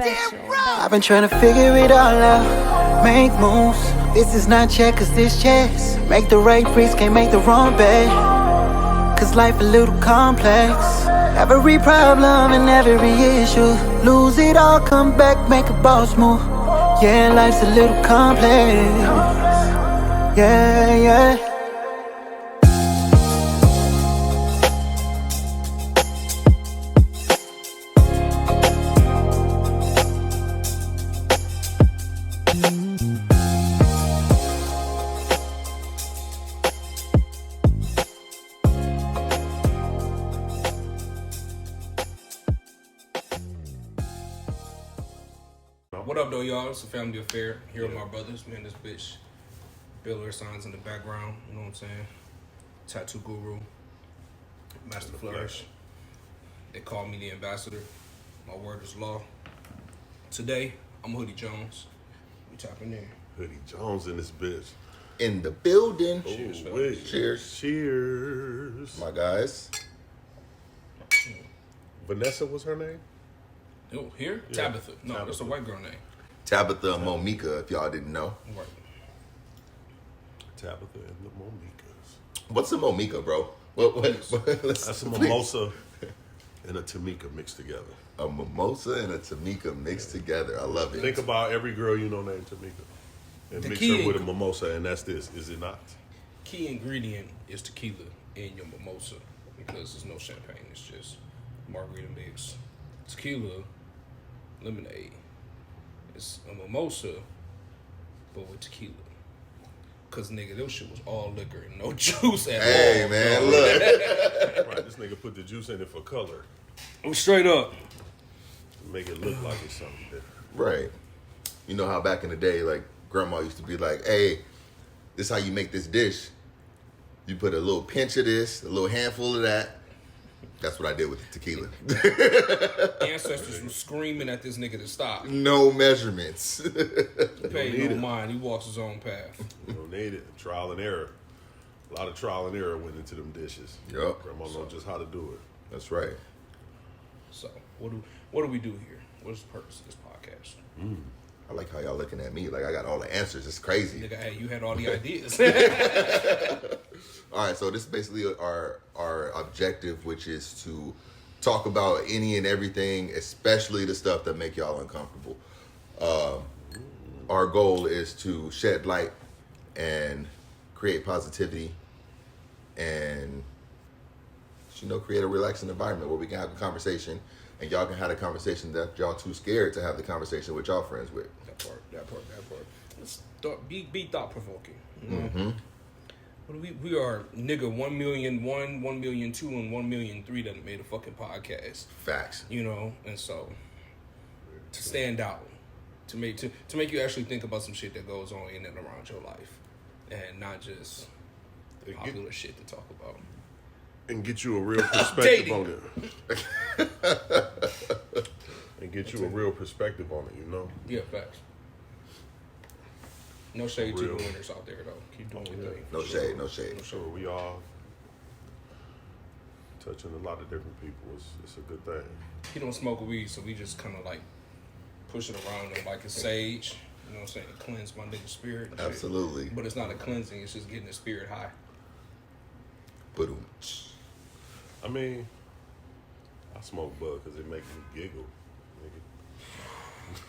I've been trying to figure it all out, make moves. This is not checkers, this chess. Make the right freeze, can't make the wrong bet. Cause life a little complex. Every problem and every issue. Lose it all, come back, make a boss move. Yeah, life's a little complex. Yeah, yeah. What up, though, y'all? It's a family affair. Here with my brothers. Me and this bitch. Biller signs in the background. You know what I'm saying? Tattoo guru. Master Flourish. They call me the ambassador. My word is law. Today, I'm Hoodie Jones. We tapping in. Hoodie Jones in this bitch. In the building. Cheers, Ooh, fellas. Cheers. Cheers. My guys. Vanessa was her name? Oh, here? Yeah. Tabitha. No, Tabitha. that's a white girl name. Tabitha Momika, if y'all didn't know. Right. Tabitha and the Momikas. What's a Momika, bro? What, That's a mimosa and a Tamika mixed together. A mimosa and a Tamika mixed together. I love it. Think about every girl you know named Tamika. And The mix key her with a mimosa, and that's this, is it not? Key ingredient is tequila in your mimosa because there's no champagne. It's just margarita mix. Tequila, lemonade. It's a mimosa, but with tequila. Cause nigga, this shit was all liquor and no juice at all. Hey, man, look. Right, this nigga put the juice in it for color. I'm straight up. Make it look like it's something different. Right. You know how back in the day, like, grandma used to be like, hey, this is how you make this dish. You put a little pinch of this, a little handful of that. That's what I did with the tequila. Ancestors were screaming at this nigga to stop. No measurements. He paid need no it. mind. He walks his own path. You don't need it. Trial and error. A lot of trial and error went into them dishes. Yup. Grandma knows just how to do it. That's right. So what do we do here? What is the purpose of this podcast? I like how y'all looking at me like I got all the answers. It's crazy. Nigga, hey, you had all the ideas. All right, so this is basically our objective, which is to talk about any and everything, especially the stuff that make y'all uncomfortable. Our goal is to shed light and create positivity and, create a relaxing environment where we can have a conversation and y'all can have a conversation that y'all too scared to have the conversation with y'all friends with. That part. Let's be thought provoking. What we are nigga 1,000,001, 1,000,002, and 1,000,003 that made a fucking podcast. Facts. And so to stand out, to make you actually think about some shit that goes on in and around your life, and not just popular shit to talk about. And get you a real perspective Dating. on it. And get you a real perspective on it, you know? Yeah, facts. No shade to Real. the winners out there though. Keep doing your thing. No shade, no shade. I'm sure we all touching a lot of different people. It's a good thing. He don't smoke weed, so we just kind of like push it around him like a sage. You know what I'm saying? To cleanse my nigga's spirit. and shit. Absolutely. But it's not a cleansing. It's just getting the spirit high. Boom. I mean, I smoke bud because it makes me giggle.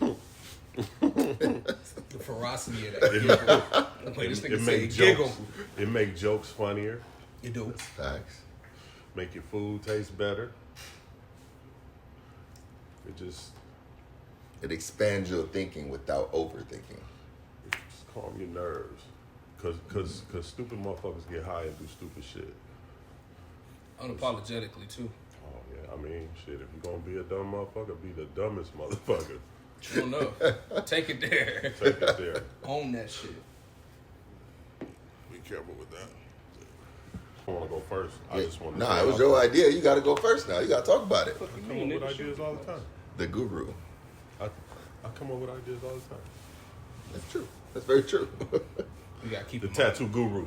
Nigga. The ferocity of that giggle. Like this nigga say giggle. It make jokes funnier. You do. Facts. Make your food taste better. It expands your thinking without overthinking. Just calm your nerves. Cause stupid motherfuckers get high and do stupid shit. Unapologetically too. Oh yeah, I mean shit, if you're gonna be a dumb motherfucker, be the dumbest motherfucker. True enough. Take it there. Take it there. Own that shit. Be careful with that. I wanna go first. I just wanna Nah, it was your idea. You gotta go first now. You gotta talk about it. What you I come mean, up with nigga? ideas all the time. The guru. I come up with ideas all the time. That's true. That's very true. You gotta keep The in mind. tattoo guru.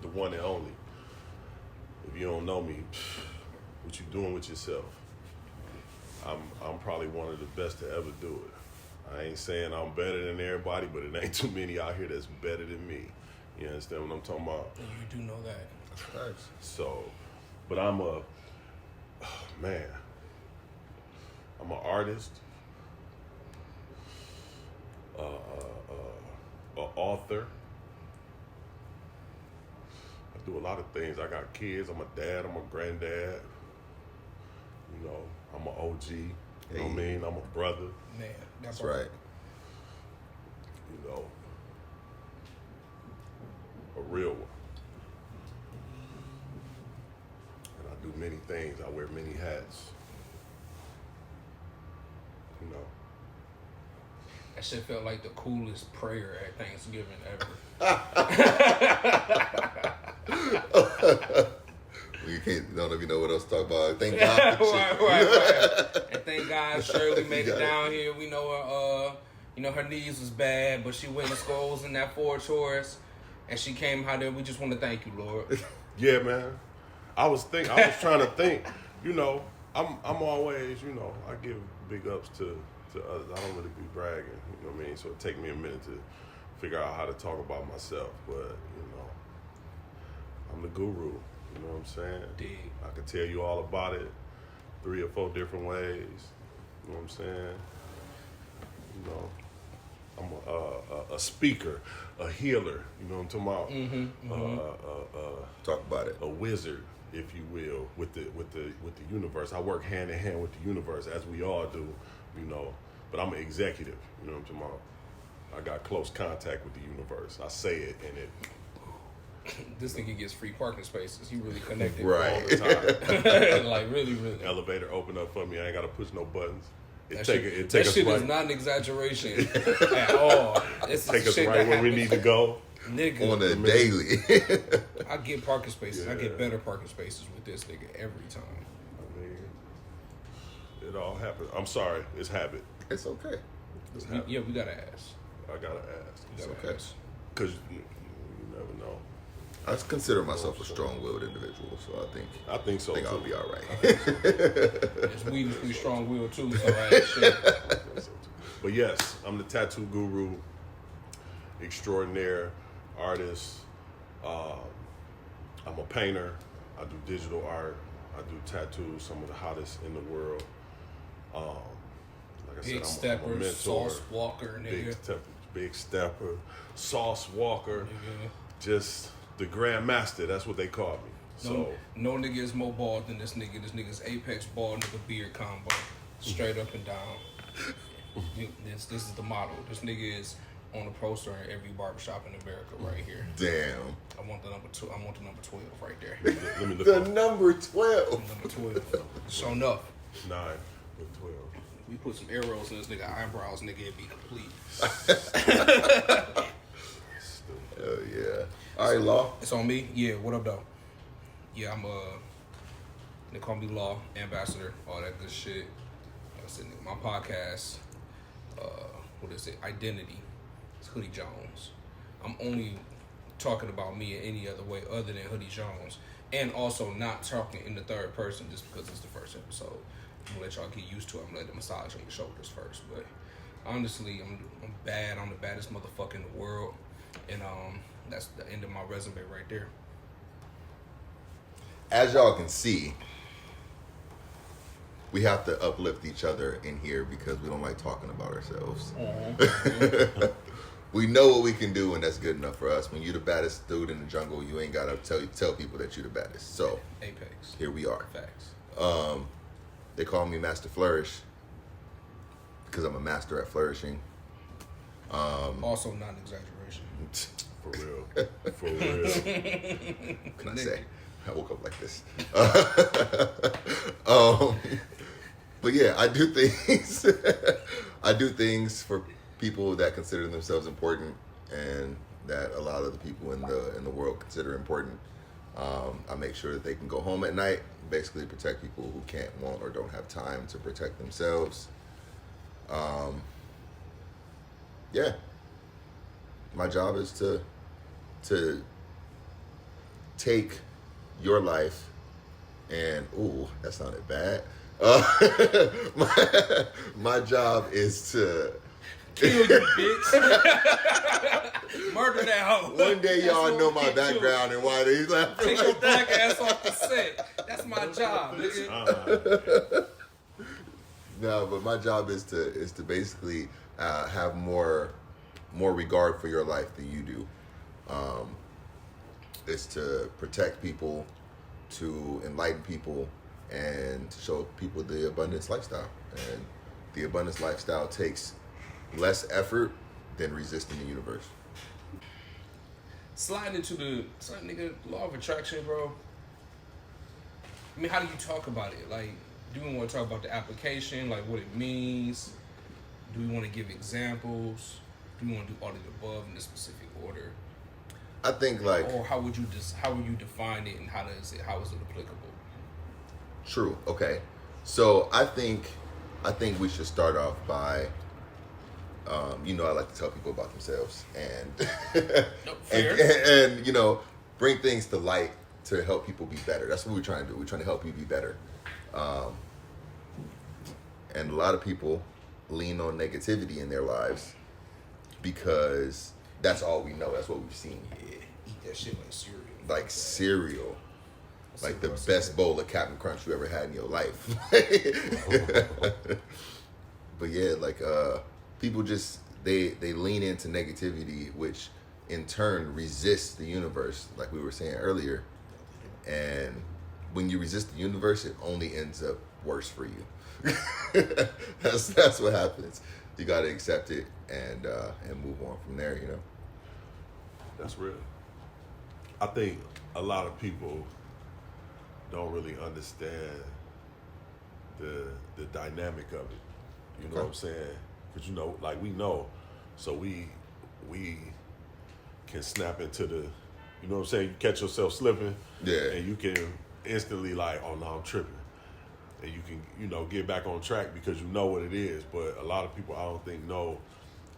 The one and only. If you don't know me, what you doing with yourself? I'm probably one of the best to ever do it. I ain't saying I'm better than everybody, but it ain't too many out here that's better than me. You understand what I'm talking about? You do know that. Nice. So, but I'm an artist, an author. I do a lot of things. I got kids. I'm a dad. I'm a granddad. You know, I'm an OG. You know what I mean? I'm a brother. Man, That's right. You know, a real one. And I do many things. I wear many hats. You know. that shit felt like the coolest prayer at Thanksgiving ever. You don't even know what else to talk about. Thank God. For right. And thank God Shirley made it down here. We know her knees was bad, but she went and scores in that Ford Taurus, and she came out there. We just want to thank you, Lord. Yeah, man. I was trying to think. You know, I'm always, you know, I give big ups to others. I don't really be bragging. You know what I mean? So it take me a minute to figure out how to talk about myself. But you know, I'm the guru. You know what I'm saying? Dig. I can tell you all about it 3 or 4 different ways. You know what I'm saying? You know, I'm a speaker, a healer. You know what I'm talking about? Talk about it. A wizard, if you will, with the universe. I work hand in hand with the universe, as we all do. You know, but I'm an executive. You know what I'm talking about? I got close contact with the universe. I say it, and it. This nigga gets free parking spaces. He really connected Right. all the time. Like really. Elevator open up for me. I ain't got to push no buttons. That shit is not an exaggeration at all. It's Take us shit right that where we happens. need to go. Nigga, On a daily. I get parking spaces. I Yeah. get better parking spaces with this nigga every time. I mean, it all happened. I'm sorry. It's habit. It's okay. It's habit. Yeah, we gotta ask. I gotta ask. We gotta okay. ask. Because you never know. I consider myself a strong-willed individual, so I think so, I'll too. be all right. This weed is pretty strong-willed too, so right, shit. But yes, I'm the tattoo guru, extraordinaire, artist. I'm a painter. I do digital art. I do tattoos, some of the hottest in the world. Like I Big said, stepper, I'm a mentor. sauce walker, nigga. Big stepper, sauce walker, Nigga. just the Grand Master. That's what they call me. So No nigga is more bald than this nigga. This nigga's apex bald nigga beard combo. Straight up and down. This is the model. This nigga is on the poster in every barbershop in America right here. Damn. I want the number 2. I want the number 12 right there. let me look The up. number 12. Number 12. Sure enough. 9 with 12. We put some arrows in this nigga eyebrows, nigga, it'd be complete. Oh, yeah. All right, Law. It's on me? Yeah, what up, though? Yeah, I'm they call me Law Ambassador, all that good shit. Like I said, nigga, my podcast, what is it? Identity. It's Hoodie Jones. I'm only talking about me in any other way other than Hoodie Jones. And also not talking in the third person just because it's the first episode. I'm gonna let y'all get used to it. I'm gonna let the massage on your shoulders first. But honestly, I'm bad. I'm the baddest motherfucker in the world. And that's the end of my resume right there. As y'all can see, we have to uplift each other in here because we don't like talking about ourselves. We know what we can do, and that's good enough for us. When you're the baddest dude in the jungle, you ain't gotta tell people that you're the baddest. So Apex. here we are. Facts. They call me Master Flourish because I'm a master at flourishing. Also not an exaggeration. For real. For real. What can I say? I woke up like this. But yeah, I do things. I do things for people that consider themselves important, and that a lot of the people in the world consider important. I make sure that they can go home at night, basically protect people who can't, won't, or don't have time to protect themselves. Yeah. My job is to take your life and, ooh, that sounded bad. My job is to Kill you, bitch. Murder that hoe. one day y'all That's know what my we do. background and why they laughing Take your like that. black ass off the set. That's my job, nigga. No, but my job is to basically have more regard for your life than you do. It's to protect people, to enlighten people, and to show people the abundance lifestyle. And the abundance lifestyle takes less effort than resisting the universe. Sliding into the nigga law of attraction, bro. I mean, how do you talk about it? Like, do we want to talk about the application, like what it means? Do we want to give examples? Do we want to do all of the above in a specific order? I think like Or how would you define it, and how is it applicable? true. Okay, so I think we should start off by, I like to tell people about themselves and Fair. and bring things to light to help people be better. That's what we're trying to do. We're trying to help you be better. And a lot of people lean on negativity in their lives because that's all we know. That's what we've seen. Yeah, eat that shit like cereal. Like cereal. Like the best bowl of Captain Crunch you ever had in your life. But yeah, like people just they lean into negativity, which in turn resists the universe, like we were saying earlier. And when you resist the universe, it only ends up worse for you. That's what happens. You got to accept it and move on from there. That's real. I think a lot of people don't really understand the dynamic of it. You know what I'm saying? Because like we know, so we can snap into the, you know what I'm saying? You catch yourself slipping, and you can instantly like, oh no, I'm tripping, and you can get back on track because you know what it is. But a lot of people, I don't think know.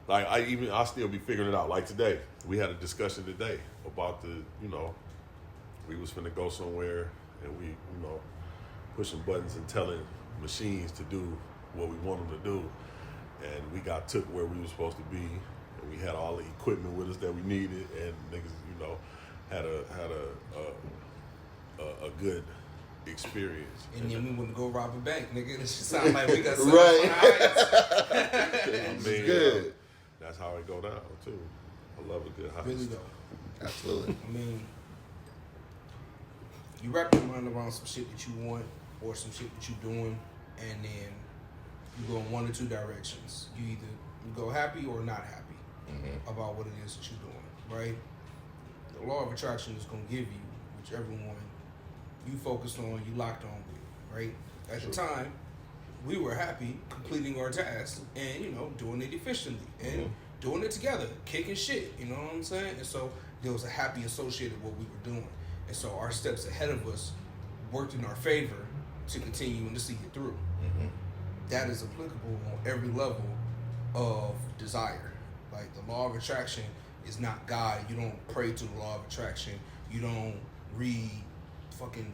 Like I still be figuring it out. Like today, we had a discussion today about we was finna go somewhere and we pushing buttons and telling machines to do what we want them to do, and we got took where we were supposed to be, and we had all the equipment with us that we needed, and niggas had a good experience. And then we want to go rob a bank, nigga. This shit sound like we got something Right. on our hands. Good. That's how it go down too. I love a good heist. Really though. Absolutely. I mean, you wrap your mind around some shit that you want or some shit that you're doing, and then you go in one or two directions. You either go happy or not happy about what it is that you're doing, right? The law of attraction is going to give you whichever one you focused on, you locked on with, right? At the time, we were happy completing our tasks and, doing it efficiently and doing it together, kicking shit, you know what I'm saying? And so there was a happy associated with what we were doing. And so our steps ahead of us worked in our favor to continue and to see it through. That is applicable on every level of desire. Like the law of attraction is not God. You don't pray to the law of attraction. You don't read fucking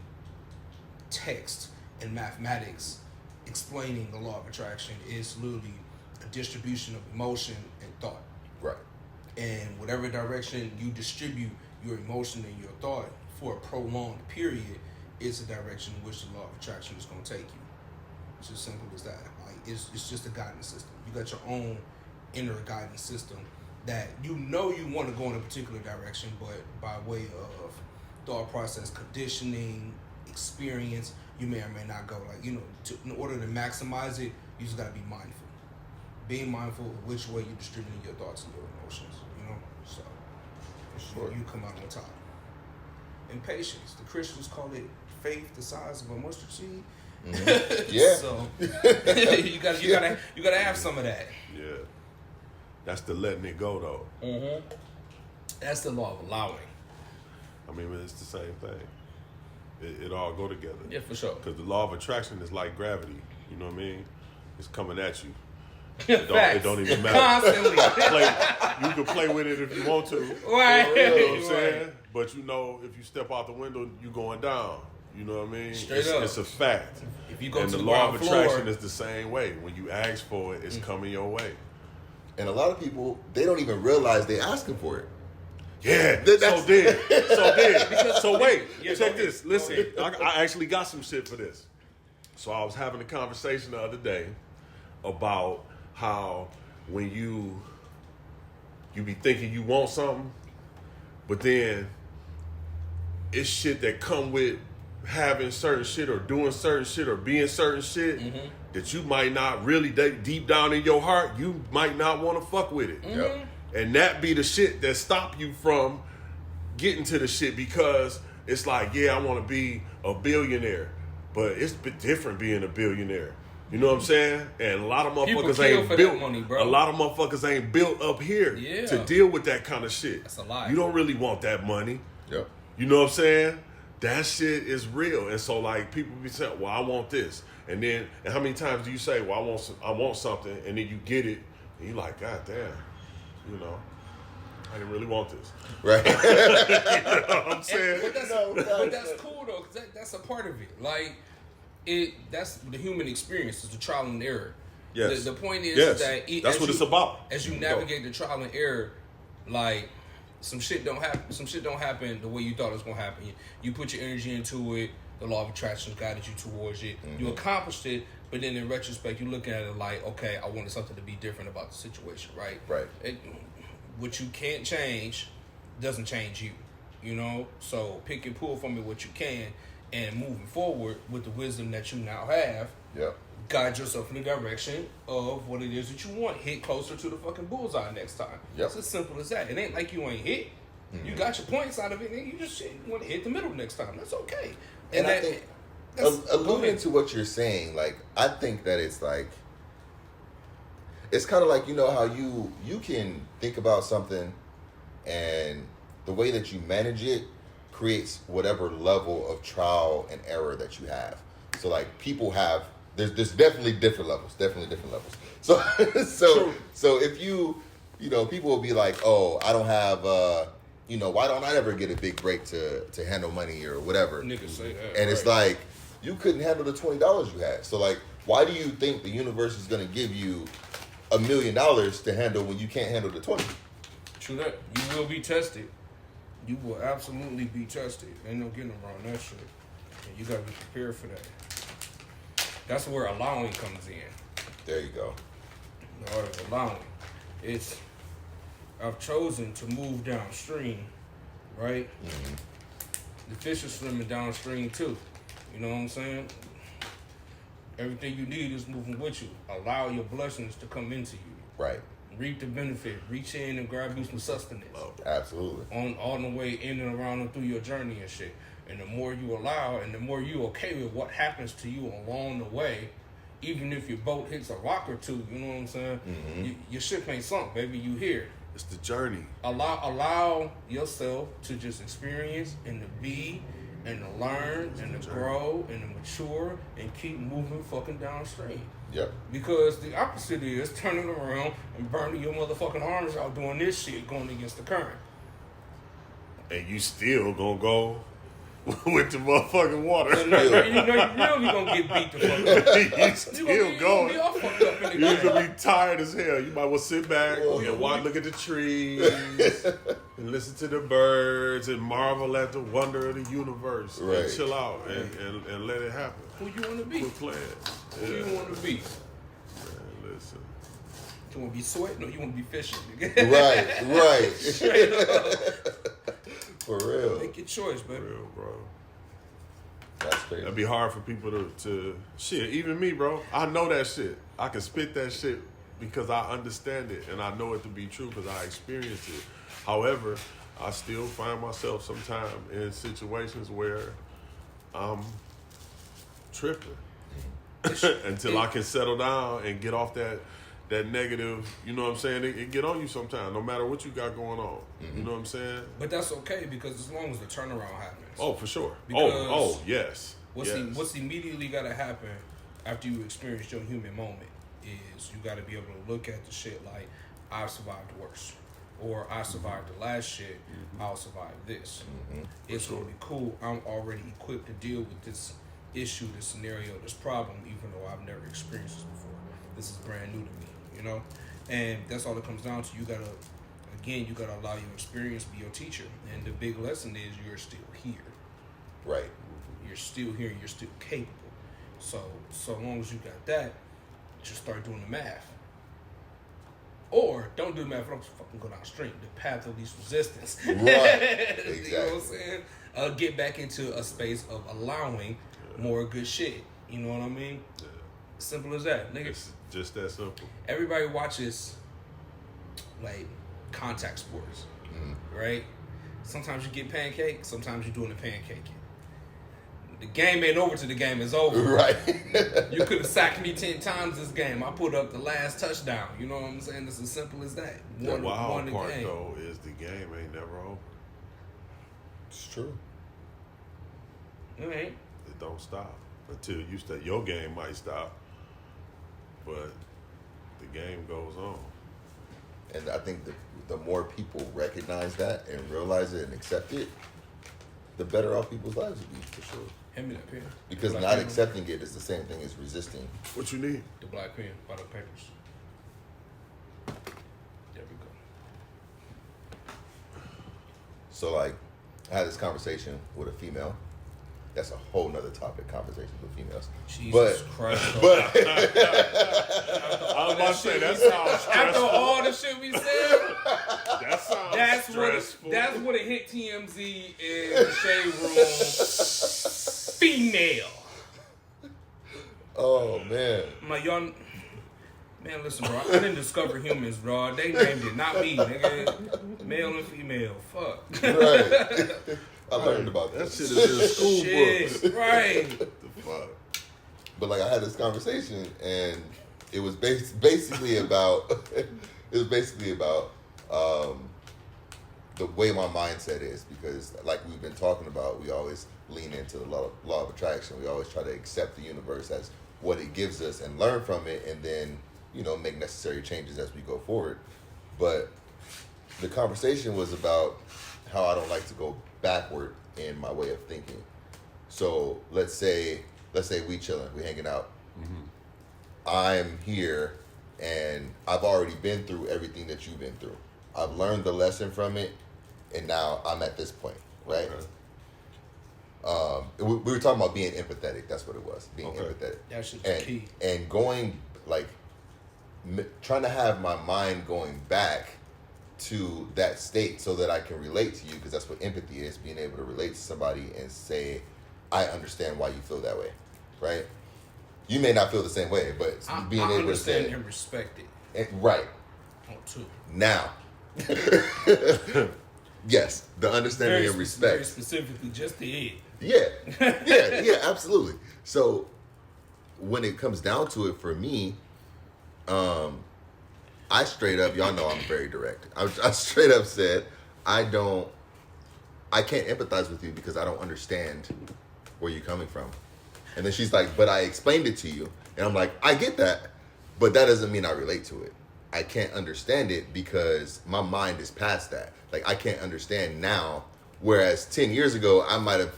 text and mathematics explaining the law of attraction. It's literally a distribution of emotion and thought. Right. And whatever direction you distribute your emotion and your thought for a prolonged period is the direction in which the law of attraction is going to take you. It's as simple as that. Like it's just a guidance system. You got your own inner guidance system that you want to go in a particular direction, but by way of thought process, conditioning, experience, you may or may not go. Like, in order to maximize it, you just got to be mindful. Being mindful of which way you're distributing your thoughts and your emotions, So, sure, you come out on top. And patience. The Christians call it faith the size of a mustard seed. Yeah. So you gotta have some of that. Yeah. That's the letting it go though. That's the law of allowing. I mean, it's the same thing. It all go together. Yeah, for sure. Because the law of attraction is like gravity. You know what I mean? It's coming at you. It don't even matter. Constantly. You can play with it if you want to. Right. You know what I'm saying? But if you step out the window, you're going down. You know what I mean? Straight up. It's a fact. If you go and to the the law ground of attraction floor, is the same way. When you ask for it, it's coming your way. And a lot of people, they don't even realize they're asking for it. Yeah, That's- So wait, Yeah, check go ahead. this. Listen, I actually got some shit for this. So I was having a conversation the other day about how when you be thinking you want something, but then it's shit that come with having certain shit or doing certain shit or being certain shit that you might not really deep down in your heart, you might not want to fuck with it. Yep. And that be the shit that stop you from getting to the shit, because it's like, yeah, I want to be a billionaire, but it's a bit different being a billionaire. You know what I'm saying? And a lot of People motherfuckers kill ain't for built. that money, bro. A lot of motherfuckers ain't built up here Yeah. to deal with that kind of shit. That's a lie. You don't really want that money. Yep. You know what I'm saying? That shit is real. And so like people be saying, well, I want this. And then, and how many times do you say, well, I want something, and then you get it, and you like, God damn, you know, I didn't really want this. Right. You know what I'm saying? But that's cool though, because that's a part of it. Like that's the human experience. It's the trial and error. Yes. The point is Yes. that That's what it's about. As you navigate the trial and error, like some shit don't happen. Some shit don't happen the way you thought it was gonna happen. You put your energy into it. The law of attraction guided you towards it. You accomplished it, but then in retrospect, you look at it like, okay, I wanted something to be different about the situation, right? Right. What you can't change doesn't change you, you know? So pick and pull from it what you can, and moving forward with the wisdom that you now have, Yep. guide yourself in the direction of what it is that you want. Hit closer to the fucking bullseye next time. Yep. It's as simple as that. It ain't like you ain't hit. You got your points out of it, and you just want to hit the middle next time. That's okay. And I think, alluding to what you're saying, like, I think that it's like, it's kind of like, you know how you can think about something and the way that you manage it creates whatever level of trial and error that you have. So like people have, there's definitely different levels. So if you know, people will be like, oh, I don't have, you know, why don't I ever get a big break to handle money or whatever? Niggas say that. And it's like, you couldn't handle the $20 you had. So like, why do you think the universe is going to give you $1 million to handle when you can't handle the 20? True that. You will be tested. You will absolutely be tested. Ain't no getting around that shit. And you gotta be prepared for that. That's where allowing comes in. There you go. The art of allowing. I've chosen to move downstream, right? Mm-hmm. The fish are swimming downstream too. You know what I'm saying? Everything you need is moving with you. Allow your blessings to come into you. Right. Reap the benefit. Reach in and grab you some sustenance. Absolutely. On the way in and around and through your journey and shit. And the more you allow and the more you okay with what happens to you along the way, even if your boat hits a rock or two, you know what I'm saying? Mm-hmm. Your ship ain't sunk, baby. You here. It's the journey. Allow yourself to just experience and to be and to learn and to grow and to mature and keep moving fucking downstream. Yep. Because the opposite is turning around and burning your motherfucking arms out doing this shit going against the current. And you still gonna go with the motherfucking water. You know you really gonna get beat the fuck up. You still going. You be all fucked up in the You're game. gonna be tired as hell. You might well sit back and watch, look at the trees, and listen to the birds, and marvel at the wonder of the universe. Right. And chill out and let it happen. Who you want to be? Quit playing. Who you want to be? Man, listen. You want to be sweating or you want to be fishing? Right. Straight up. For real. Make your choice, baby. Real, bro. That's crazy. That'd be hard for people to shit. Even me, bro. I know that shit. I can spit that shit because I understand it and I know it to be true because I experienced it. However, I still find myself sometimes in situations where I'm tripping until I can settle down and get off that negative, you know what I'm saying? It get on you sometimes, no matter what you got going on. Mm-hmm. You know what I'm saying? But that's okay because as long as the turnaround happens. Oh, for sure. Because Yes. What's immediately got to happen after you experience your human moment is you got to be able to look at the shit like, I've survived worse. or I survived the last shit, I'll survive this. It's gonna be cool. I'm already equipped to deal with this issue, this scenario, this problem, even though I've never experienced this before. This is brand new to me, you know? And that's all it comes down to. You gotta allow your experience to be your teacher. And the big lesson is you're still here. Right. You're still here and you're still capable. So long as you got that, just start doing the math. Or don't do the math, don't fucking go downstream. The path of least resistance. Right. Exactly. You know what I'm saying? Get back into a space of allowing more good shit. You know what I mean? Yeah. Simple as that. Nigga, It's just that simple. everybody watches like contact sports, right? Sometimes you get pancake, sometimes you're doing the pancaking. The game ain't over till the game is over. Right. You could have sacked me 10 times this game. I put up the last touchdown. You know what I'm saying? It's as simple as that. The wild won the part, game. though, is the game ain't never over. It's true. It ain't. It don't stop until you start. Your game might stop, but the game goes on. And I think the more people recognize that and realize it and accept it, the better off people's lives will be, for sure. Hand me that pen. Because Black not pen. accepting it is the same thing as resisting. What you need? The black pen by the papers. There we go. So, like, I had this conversation with a female. That's a whole nother topic, conversations with females. Jesus Christ. I was about to say, that sounds After stressful. all the shit we said, That sounds stressful. that's what it hit TMZ in the shade room. Female. Oh, man. I'm like, y'all, man, listen, bro. I didn't discover humans, bro. They named it, not me, nigga. Male and female. Fuck. Right. I learned about That this. shit is in school books. Shit, right. The fuck? But like I had this conversation, and it was basically about the way my mindset is, because like we've been talking about, we always lean into the law of attraction. We always try to accept the universe as what it gives us and learn from it, and then make necessary changes as we go forward. But the conversation was about how I don't like to go backward in my way of thinking. So let's say we chilling, we hanging out. I'm here and I've already been through everything that you've been through. I've learned the lesson from it, and now I'm at this point, right? Okay. We were talking about being empathetic. That's what it was, being Okay. empathetic. That shit's And, key. and going, like, trying to have my mind going back to that state so that I can relate to you, because that's what empathy is, being able to relate to somebody and say, I understand why you feel that way, right? You may not feel the same way, but being I able to say understand and respect it. right. Oh, too. Now, yes, the understanding and Very respect. specifically, just the it. Yeah, absolutely. So when it comes down to it, for me, I straight up, y'all know I'm very direct. I straight up said, I can't empathize with you because I don't understand where you're coming from. And then she's like, but I explained it to you. And I'm like, I get that, but that doesn't mean I relate to it. I can't understand it because my mind is past that. Like, I can't understand now, whereas 10 years ago, I might have,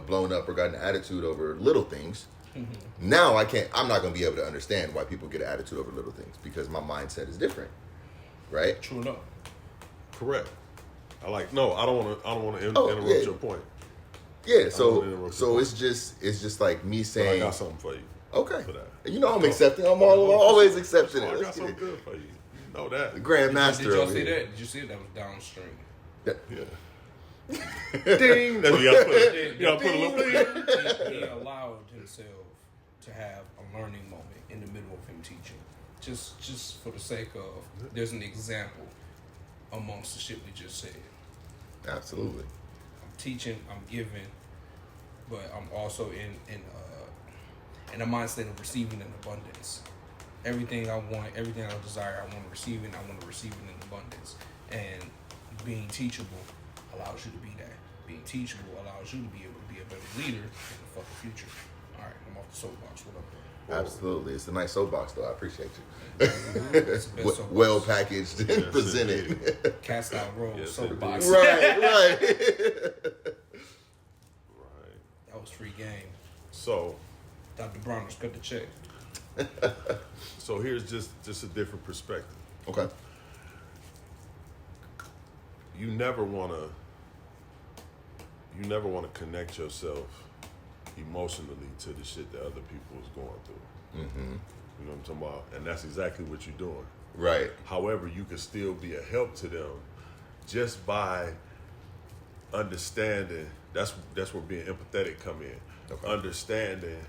blown up or gotten an attitude over little things. Now I'm not going to be able to understand why people get an attitude over little things because my mindset is different, right? True enough. Correct. I don't want to interrupt your point. Yeah, I don't wanna interrupt your it's just like me But I saying, got something for you. okay, For that. I'm accepting. I'm always accepting Oh, it. I got Let's get something it. good for you. You know that. The grandmaster Did y'all over see here. that? Did you see it? That was downstream. Yeah. Ding. That's what you gotta put a little thing. He allowed himself to have a learning moment in the middle of him teaching. Just for the sake of, there's an example amongst the shit we just said. Absolutely. I'm teaching, I'm giving, but I'm also in a mindset of receiving in abundance. Everything I want, everything I desire, I want to receive it. I want to receive it in abundance. And being teachable allows you to be that. Being teachable allows you to be able to be a better leader in the fucking future. All right, I'm off the soapbox. What up? Absolutely. It's a nice soapbox, though. I appreciate you. It's the best soapbox. Well packaged and presented. Cast out roll Yes, soapbox. Right. Right. That was free game. So Dr. Bronner's cut the check. so here's just a different perspective. Okay. You never wanna connect yourself emotionally to the shit that other people is going through. Mm-hmm. You know what I'm talking about? And that's exactly what you're doing. Right. However, you can still be a help to them just by understanding. That's where being empathetic come in. Okay. Understanding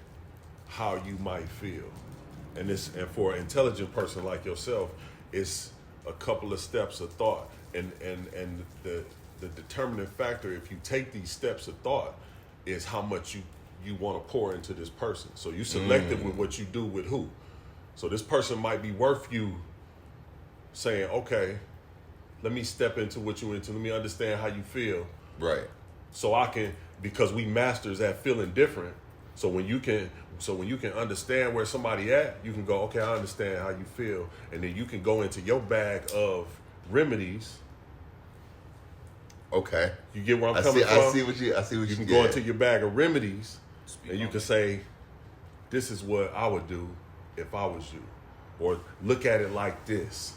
how you might feel, and for an intelligent person like yourself, it's a couple of steps of thought, and the determining factor, if you take these steps of thought, is how much you want to pour into this person. So you selective with what you do with who. So this person might be worth you saying, okay, let me step into what you're into. Let me understand how you feel. Right. So I can, because we masters at feeling different. So when you can understand where somebody at, you can go, okay, I understand how you feel. And then you can go into your bag of remedies. Okay. You get where I'm coming from? I see what you You can get. go into your bag of remedies, Speak and you on can it. say, this is what I would do if I was you. Or look at it like this.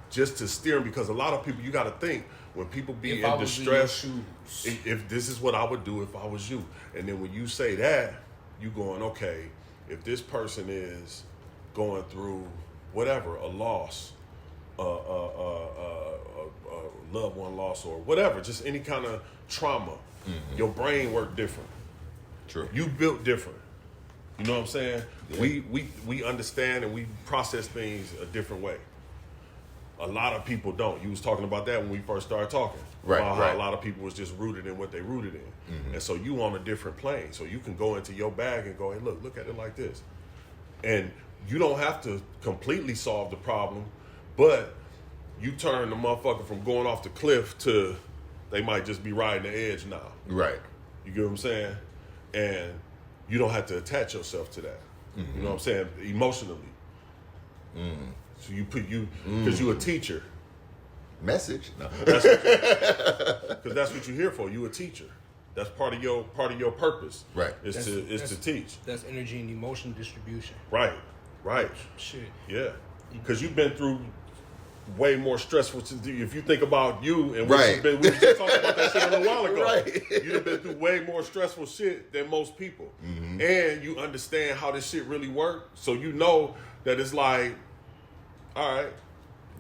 Just to steer them, because a lot of people, you got to think, when people be If I in was in your distress, shoes. if this is what I would do if I was you. And then when you say that, you going, okay, if this person is going through whatever, a loss, a loved one loss, or whatever, just any kind of trauma, your brain worked different. True. You built different. You know what I'm saying? Yeah. We understand and we process things a different way. A lot of people don't. You was talking about that when we first started talking. Right, About right. how a lot of people was just rooted in what they rooted in. And so you on a different plane. So you can go into your bag and go, hey, look at it like this. And you don't have to completely solve the problem, but you turn the motherfucker from going off the cliff to they might just be riding the edge now. Right. You get what I'm saying? And you don't have to attach yourself to that. You know what I'm saying? Emotionally. So you put because you a teacher. Message. No. Because that's what you're here for. You a teacher. That's part of your purpose. Right. Is to teach. That's energy and emotion distribution. Right. Shit. Yeah. Because you've been through way more stressful. If you think about you and what Right. you've been, we were just talking about that shit a little while ago. Right. You've been through way more stressful shit than most people, and you understand how this shit really works. So you know that it's like, all right,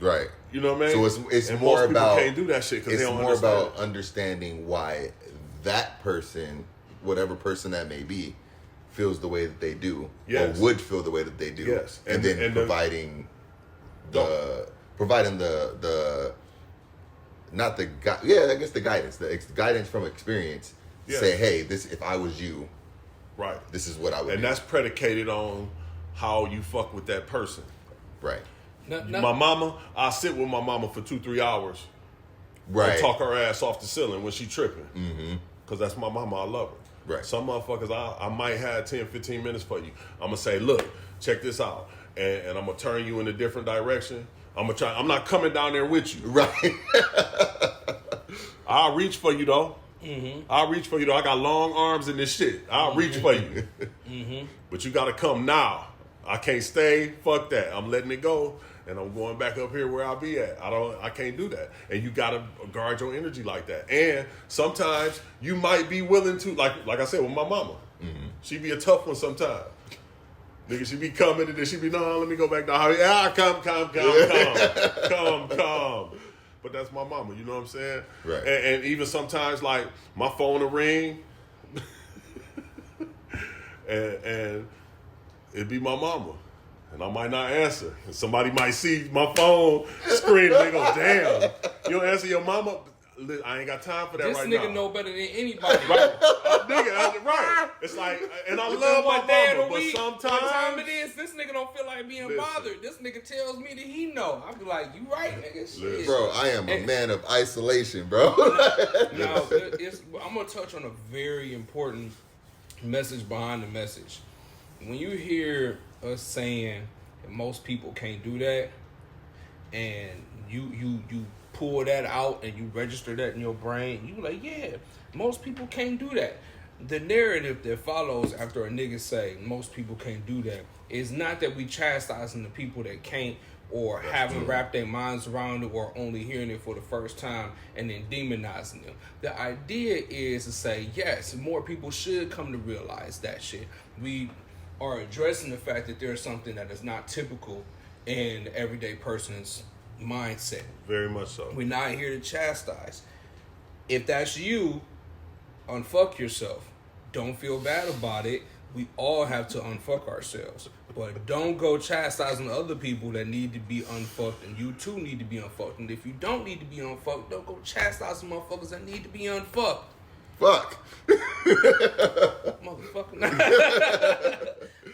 Right. you know what I mean? So it's and more most people about can't do that shit because it's they don't more understand. about understanding why that person, whatever person that may be, feels the way that they do, Yes. or would feel the way that they do, Yes. and then providing the not the I guess the guidance, guidance from experience. Yes. Say, hey, this if I was you, Right. this is what I would And do. that's predicated on how you fuck with that person. Right. My mama, I sit with my mama for 2-3 hours. Right. And talk her ass off the ceiling when she tripping. Because that's my mama. I love her. Right. Some motherfuckers, I might have 10, 15 minutes for you. I'm going to say, look, check this out. And I'm going to turn you in a different direction. I'm not coming down there with you. Right. I'll reach for you, though. I'll reach for you, though. I got long arms in this shit. I'll reach for you. But you got to come now. I can't stay. Fuck that. I'm letting it go. And I'm going back up here where I'll be at. I can't do that. And you gotta guard your energy like that. And sometimes you might be willing to, like I said with my mama. She be a tough one sometimes. Nigga, she be coming and then she be, no, let me go back down. Yeah, come. But that's my mama, you know what I'm saying? Right. And even sometimes, like, my phone will ring and it'd be my mama. And I might not answer. And somebody might see my phone screen and they go, damn, you don't answer your mama? I ain't got time for that This right nigga now. know better than anybody. Right. Nigga, right. It's like, and I love my What day of mama, the but week, sometimes. what time it is, this nigga don't feel like being Listen. bothered. This nigga tells me that he know. I be like, you right, nigga. Shit. Bro, I am a man of isolation, bro. Now, I'm gonna touch on a very important message behind the message. When you hear us saying that most people can't do that, and you pull that out and you register that in your brain, you like, yeah, most people can't do that. The narrative that follows after a nigga say most people can't do that is not that we chastising the people that can't, or haven't wrapped their minds around it, or only hearing it for the first time and then demonizing them. The idea is to say, yes, more people should come to realize that shit. We are addressing the fact that there's something that is not typical in the everyday person's mindset. Very much so. We're not here to chastise. If that's you, unfuck yourself. Don't feel bad about it. We all have to unfuck ourselves. But don't go chastising other people that need to be unfucked, and you too need to be unfucked. And if you don't need to be unfucked, don't go chastising motherfuckers that need to be unfucked. Fuck. Motherfucker.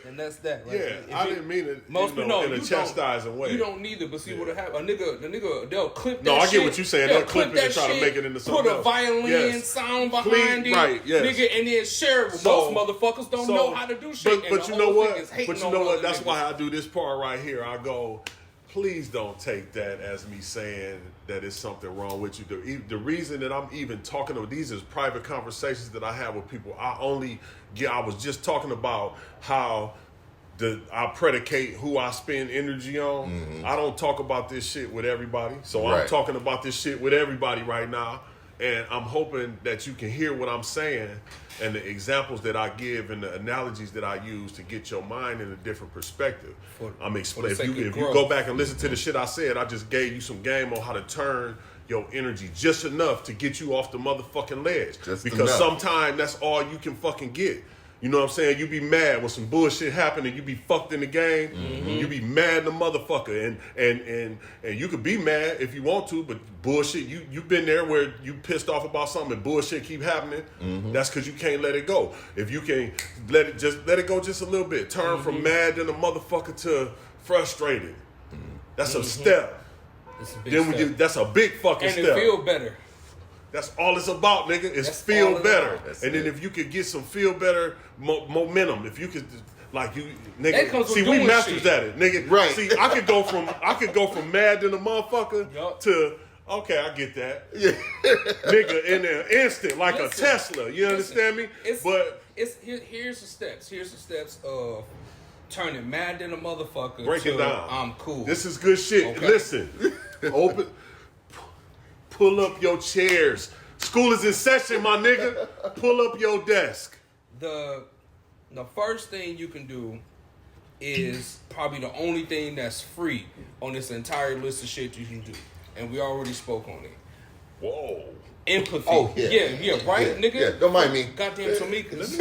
And that's that. Like, yeah, I didn't mean it most in a chastising way. You don't need it, but see what'll happen. The nigga, they'll clip that No, I shit. get what you're saying. They'll clip it and try to make it into something else. Put a violin sound behind it, right, yes. nigga, and then share it. Most motherfuckers don't know how to do shit. But you know what? That's why I do this part right here. I go, please don't take that as me saying that it's something wrong with you. The reason that I'm even talking about these is private conversations that I have with people. I was just talking about how I predicate who I spend energy on. Mm-hmm. I don't talk about this shit with everybody. So I'm talking about this shit with everybody right now. And I'm hoping that you can hear what I'm saying and the examples that I give and the analogies that I use to get your mind in a different perspective. I'm explaining. If you go back and listen to the shit I said, I just gave you some game on how to turn your energy just enough to get you off the motherfucking ledge. Because sometimes that's all you can fucking get. You know what I'm saying? You be mad when some bullshit happen and you be fucked in the game. Mm-hmm. You be mad the motherfucker. And you could be mad if you want to, but bullshit, you've been there where you pissed off about something and bullshit keep happening. Mm-hmm. That's because you can't let it go. If you can let it go just a little bit. Turn from mad than a motherfucker to frustrated. Mm-hmm. That's a step. It's a big step. That's a big fucking step. And it feel better. That's all it's about, nigga. It's feel better. And then if you could get some feel better momentum, if you could, like you, nigga. See, we masters at it, nigga. Right. See, I could go from mad than a motherfucker to okay, I get that. Yeah. Nigga, in an instant, like a Tesla. You understand me? Here's the steps. Here's the steps of turning mad than a motherfucker. Break it down. I'm cool. This is good shit. Okay. Listen, pull up your chairs. School is in session, my nigga. Pull up your desk. The first thing you can do is probably the only thing that's free on this entire list of shit you can do. And we already spoke on it. Whoa. Empathy. Oh, yeah. Right, nigga? Yeah, don't mind me. Goddamn Tomikas.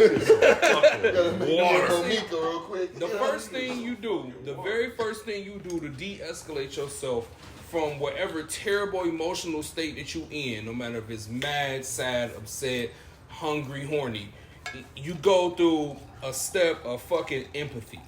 Tomika real quick. The very first thing you do to de-escalate yourself from whatever terrible emotional state that you in, no matter if it's mad, sad, upset, hungry, horny, you go through a step of fucking empathy.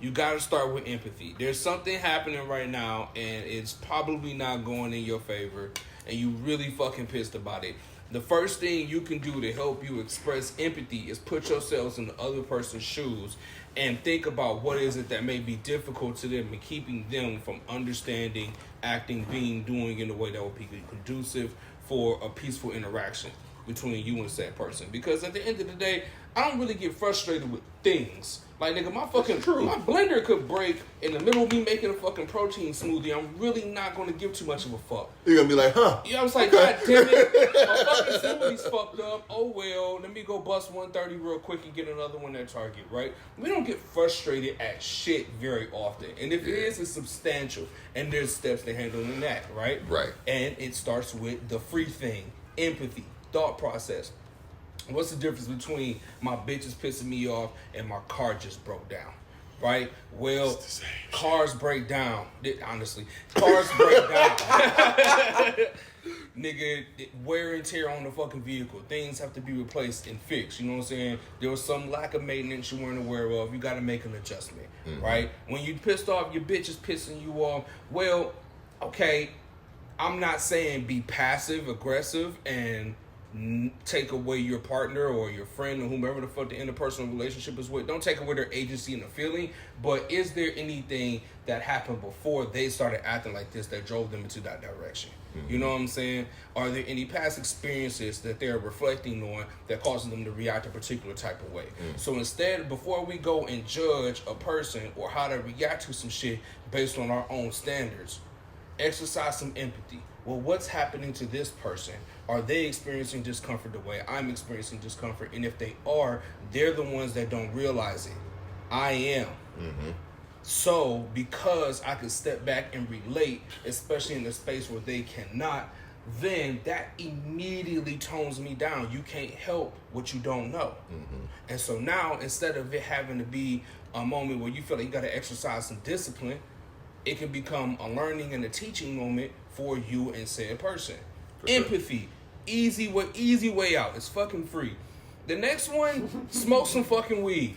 You gotta start with empathy. There's something happening right now, and it's probably not going in your favor, and you really fucking pissed about it. The first thing you can do to help you express empathy is put yourselves in the other person's shoes and think about what is it that may be difficult to them and keeping them from understanding, acting, being, doing in a way that will be conducive for a peaceful interaction between you and said person. Because at the end of the day, I don't really get frustrated with things. Like, nigga, my blender could break in the middle of me making a fucking protein smoothie. I'm really not going to give too much of a fuck. You're going to be like, huh? Yeah, I was like, God damn it. My fucking smoothie's fucked up. Oh, well, let me go bust 130 real quick and get another one at Target, right? We don't get frustrated at shit very often. And if it is, it's substantial. And there's steps to handling that, right? Right. And it starts with the free thing, empathy, thought process. What's the difference between my bitch is pissing me off and my car just broke down, right? Well, cars break down. Honestly, cars break down. Nigga, wear and tear on the fucking vehicle. Things have to be replaced and fixed. You know what I'm saying? There was some lack of maintenance you weren't aware of. You got to make an adjustment, right? When you pissed off, your bitch is pissing you off. Well, okay, I'm not saying be passive aggressive and take away your partner or your friend or whomever the fuck the interpersonal relationship is with. Don't take away their agency and the feeling. But is there anything that happened before they started acting like this that drove them into that direction? You know what I'm saying? Are there any past experiences that they're reflecting on that causes them to react a particular type of way? So instead, before we go and judge a person or how they react to some shit based on our own standards, exercise some empathy. Well, what's happening to this person? Are they experiencing discomfort the way I'm experiencing discomfort? And if they are, they're the ones that don't realize it. I am. So, because I can step back and relate, especially in a space where they cannot, then that immediately tones me down. You can't help what you don't know. And so now, instead of it having to be a moment where you feel like you got to exercise some discipline, it can become a learning and a teaching moment for you and said person. Empathy. Easy way out. It's fucking free. The next one, smoke some fucking weed.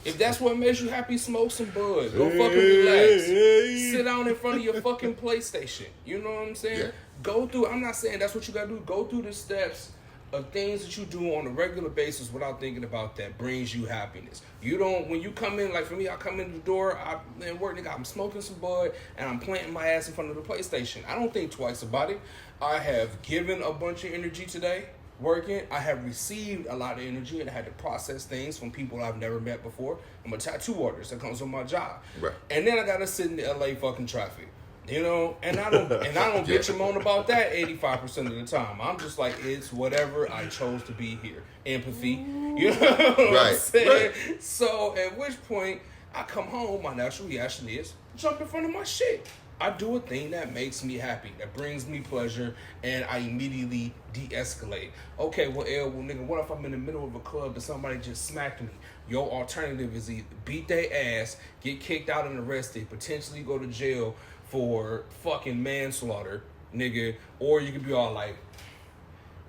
If that's what makes you happy, smoke some bud. Go fucking relax. Sit down in front of your fucking PlayStation. You know what I'm saying? Yeah. Go through, I'm not saying that's what you gotta do. Go through the steps of things that you do on a regular basis without thinking about that brings you happiness. You don't, when you come in, like for me, I come in the door, I'm smoking some bud, and I'm planting my ass in front of the PlayStation. I don't think twice about it. I have given a bunch of energy today working. I have received a lot of energy and I had to process things from people I've never met before. I'm a tattoo artist. That comes with my job. Right. And then I gotta sit in the LA fucking traffic. You know, and I don't bitch and moan about that 85% of the time. I'm just like, it's whatever, I chose to be here. Empathy. You know what I'm saying? Right. So at which point I come home, my natural reaction is jump in front of my shit. I do a thing that makes me happy, that brings me pleasure, and I immediately de-escalate. Okay, well, nigga, what if I'm in the middle of a club and somebody just smacked me? Your alternative is either beat their ass, get kicked out and arrested, potentially go to jail for fucking manslaughter, nigga, or you could be all like,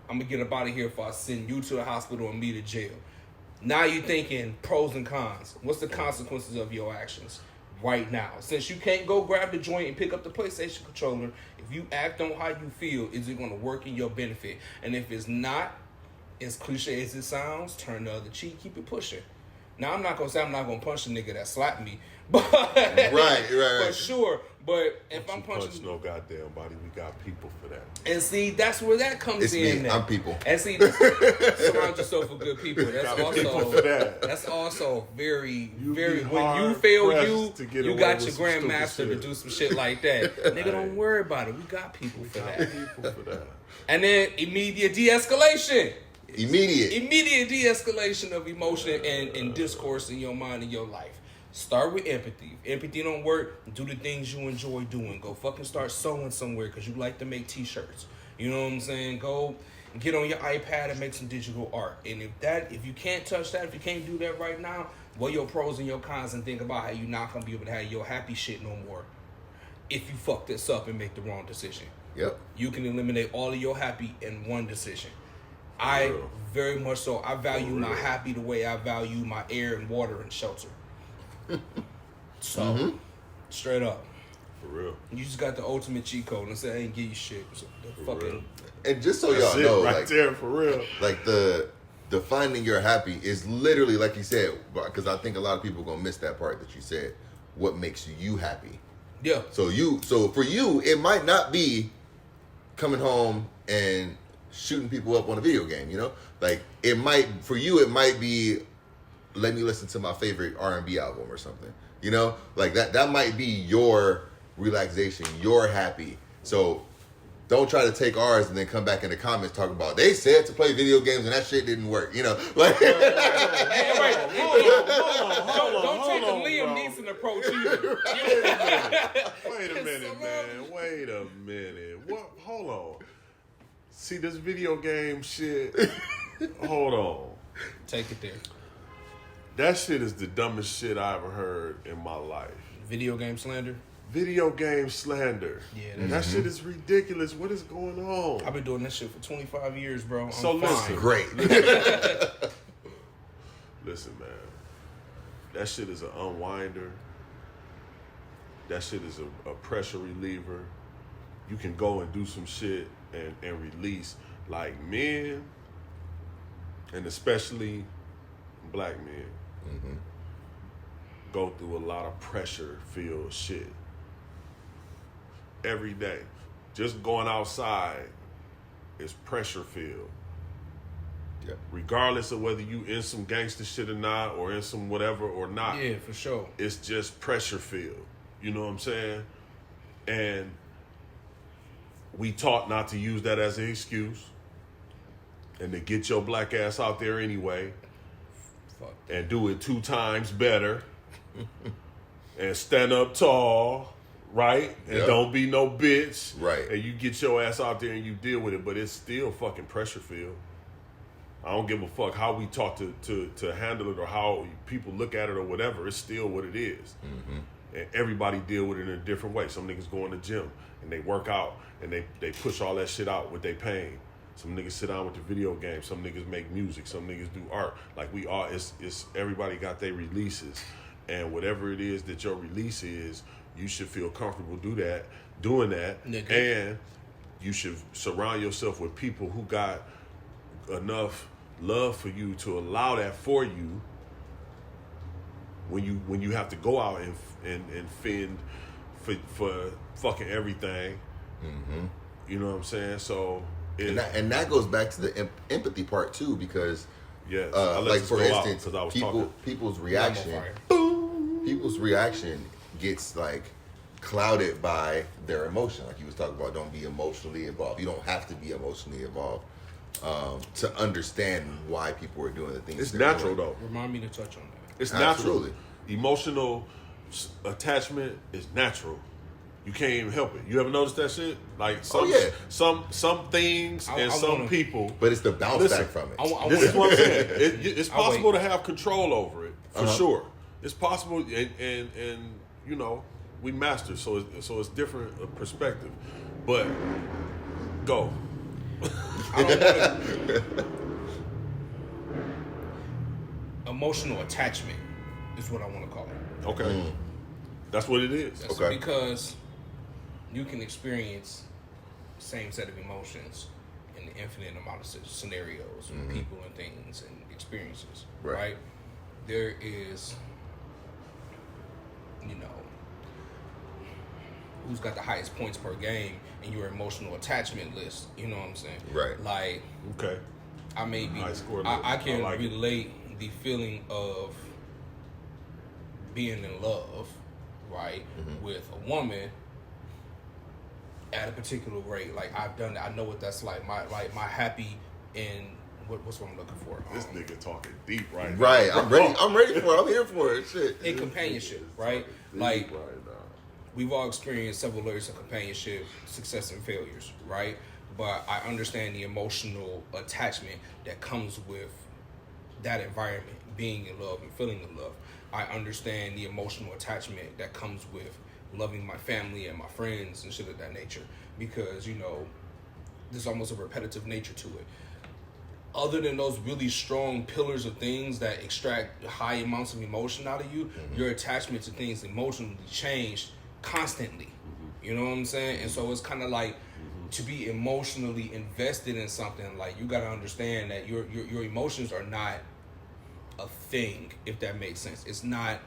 I'm gonna get up out of here if I send you to the hospital and me to jail. Now you're thinking pros and cons. What's the consequences of your actions right now? Since you can't go grab the joint and pick up the PlayStation controller, if you act on how you feel, is it going to work in your benefit? And if it's not, as cliche as it sounds, turn the other cheek, keep it pushing. Now, I'm not going to say I'm not going to punch a nigga that slapped me, but right. For sure. But if I'm punching no goddamn body, we got people for that. And see, that's where that comes in. Me. I'm people. And see, surround yourself with good people. That's also for that. That's also very. When you fail, you got your grandmaster to do some shit like that. Nigga, don't worry about it. We got people for that. And then immediate de-escalation. Immediate de-escalation of emotion and discourse in your mind and your life. Start with empathy. If empathy don't work, do the things you enjoy doing. Go fucking start sewing somewhere because you like to make t-shirts. You know what I'm saying? Go get on your iPad and make some digital art. And if you can't touch that, if you can't do that right now, weigh your pros and your cons and think about how you're not going to be able to have your happy shit no more if you fuck this up and make the wrong decision. Yep. You can eliminate all of your happy in one decision. I very much so. I value my happy the way I value my air and water and shelter. So, straight up. For real. You just got the ultimate cheat code and say I ain't give you shit. So fucking. And just so y'all know, right there, for real. Like the finding your happy is literally, like you said, because I think a lot of people are gonna miss that part that you said. What makes you happy? Yeah. So for you, it might not be coming home and shooting people up on a video game. You know, like it might be. Let me listen to my favorite R&B album or something. You know, like that might be your relaxation, your happy. So don't try to take ours and then come back in the comments talking about they said to play video games and that shit didn't work. You know, like don't take the Liam Neeson approach either. Wait a minute, man. Wait a minute. What? Hold on. See this video game shit. Hold on. Take it there. That shit is the dumbest shit I ever heard in my life. Video game slander? Video game slander. Yeah, that shit is ridiculous. What is going on? I've been doing this shit for 25 years, bro. Listen. Great. Listen, man. That shit is an unwinder. That shit is a pressure reliever. you can go and do some shit and release. Like men, and especially black men, go through a lot of pressure-filled shit every day. Just going outside is pressure-filled. Yeah. Regardless of whether you in some gangster shit or not, or in some whatever or not. Yeah, for sure. It's just pressure-filled. You know what I'm saying? And we taught not to use that as an excuse, and to get your black ass out there anyway. Fuck. And do it 2 times better. And stand up tall, right? And don't be no bitch. Right. And you get your ass out there and you deal with it, but it's still fucking pressure filled. I don't give a fuck how we talk to handle it or how people look at it or whatever. It's still what it is. And everybody deal with it in a different way. Some niggas go in the gym and they work out and they push all that shit out with their pain. Some niggas sit down with the video game. Some niggas make music. Some niggas do art. Like we all, it's everybody got their releases. And whatever it is that your release is, you should feel comfortable doing that. Nigga. And you should surround yourself with people who got enough love for you to allow that for you when you have to go out and fend for fucking everything. You know what I'm saying? So and that goes back to the empathy part too, because yes, like for instance, people's reaction gets like clouded by their emotion. Like you was talking about, don't be emotionally involved. You don't have to be emotionally involved to understand why people are doing the things. It's natural doing. though. Remind me to touch on that. It's Absolutely. natural. Emotional attachment is natural. You can't even help it. You ever noticed that shit? Like some things and some people. But it's the bounce back from it. This is what I'm saying. It's possible to have control over it for sure. It's possible, and you know, we master, so it's different perspective. But go. Emotional attachment is what I want to call it. Okay. That's what it is. That's okay. Because you can experience the same set of emotions in the infinite amount of scenarios, people and things and experiences, right? There is, you know, who's got the highest points per game in your emotional attachment list, you know what I'm saying? Right. Like, Okay. I can relate the feeling of being in love, right, with a woman at a particular rate. Like I've done that. I know what that's like. My happy in what's what I'm looking for. This nigga talking deep right now. Right. I'm ready for it. I'm here for it. Shit. In companionship, right? Like we've all experienced several layers of companionship, success and failures, right? But I understand the emotional attachment that comes with that environment, being in love and feeling the love. I understand the emotional attachment that comes with loving my family and my friends and shit of that nature, because, you know, there's almost a repetitive nature to it. Other than those really strong pillars of things that extract high amounts of emotion out of you, your attachment to things emotionally change constantly. You know what I'm saying? And so it's kind of like, to be emotionally invested in something, like you got to understand that your emotions are not a thing, if that makes sense. It's not.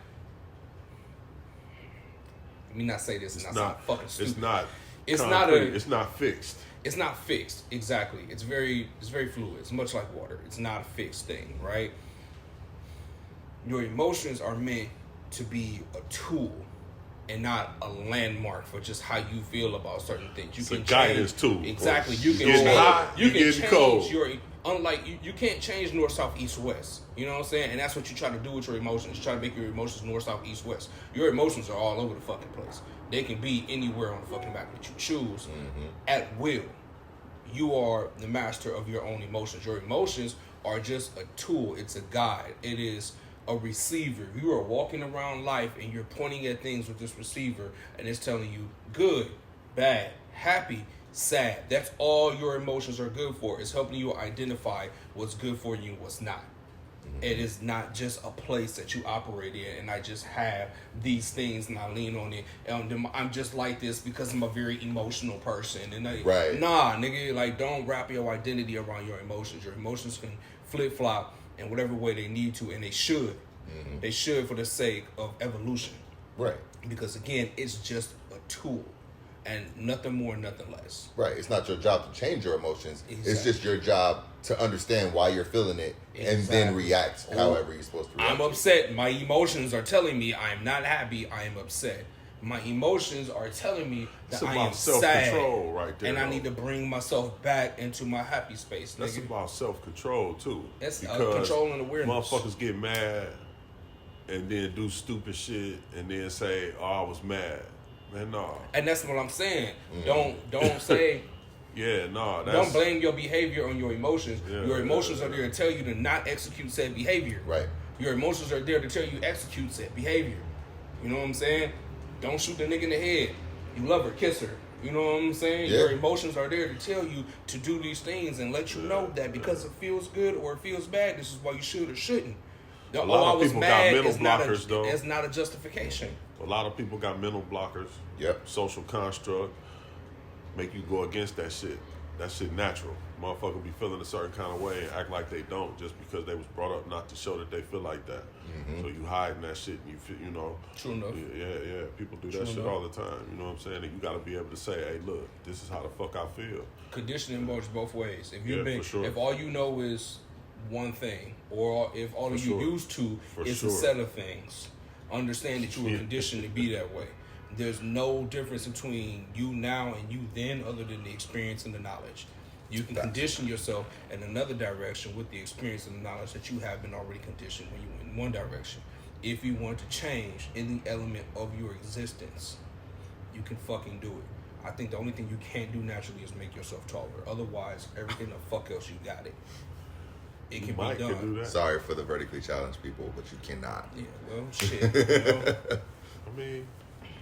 Let me not say this. It's not fucking stupid. It's not. It's concrete. not a. It's not fixed. It's not fixed. Exactly. It's very fluid. It's much like water. It's not a fixed thing, right? Your emotions are meant to be a tool and not a landmark for just how you feel about certain things. You can guidance tool. Exactly. You can Getting change. hot, You you can getting change cold. your. Unlike you can't change north, south, east, west. You know what I'm saying? And that's what you try to do with your emotions. You try to make your emotions north, south, east, west. Your emotions are all over the fucking place. They can be anywhere on the fucking map that you choose at will. You are the master of your own emotions. Your emotions are just a tool. It's a guide. It is a receiver. You are walking around life and you're pointing at things with this receiver and it's telling you good, bad, happy, sad. That's all your emotions are good for. It's helping you identify what's good for you and what's not. It is not just a place that you operate in, and I just have these things and I lean on it. And I'm just like this because I'm a very emotional person. And Right. Nah, nigga, like don't wrap your identity around your emotions. Your emotions can flip flop in whatever way they need to, and they should. Mm-hmm. They should for the sake of evolution. Right. Because again, it's just a tool, and nothing more, nothing less. Right. It's not your job to change your emotions. Exactly. It's just your job to understand why you're feeling it and then react however you're supposed to react. I'm upset. My emotions are telling me I am not happy. I am upset. My emotions are telling me that It's I about am self-control sad, right there, and I though. need to bring myself back into my happy space. That's nigga. about self-control too. That's because control and awareness. Motherfuckers get mad and then do stupid shit and then say, "Oh, I was mad." Man, no. And that's what I'm saying. Don't say. Yeah, no. That's, Don't blame your behavior on your emotions. Yeah, Your emotions yeah, are there to tell you to not execute said behavior. Right. Your emotions are there to tell you execute said behavior. You know what I'm saying? Don't shoot the nigga in the head. You love her, kiss her. You know what I'm saying? Yeah. Your emotions are there to tell you to do these things and let you know that because it feels good or it feels bad, this is why you should or shouldn't. A lot of people got mental blockers, though. It's not a justification. A lot of people got mental blockers. Yep. Social construct make you go against that shit. That shit natural. Motherfucker be feeling a certain kind of way and act like they don't just because they was brought up not to show that they feel like that. So you hiding that shit and you feel, you know. True enough. Yeah. People do that True shit enough. all the time. You know what I'm saying? And you got to be able to say, "Hey, look, this is how the fuck I feel." Conditioning works both ways. If Yeah, for sure. if all you know is one thing, or if all For you sure. used to For is sure. a set of things, understand that you were conditioned to be that way. There's no difference between you now and you then, other than the experience and the knowledge. You can condition yourself in another direction with the experience and the knowledge that you have been already conditioned when you went in one direction. If you want to change any element of your existence, you can fucking do it. I think the only thing you can't do naturally is make yourself taller. Otherwise, everything the fuck else you got it. It can Mike be done. can do that. Sorry for the vertically challenged people, but you cannot. Yeah, well, shit. You know? I mean,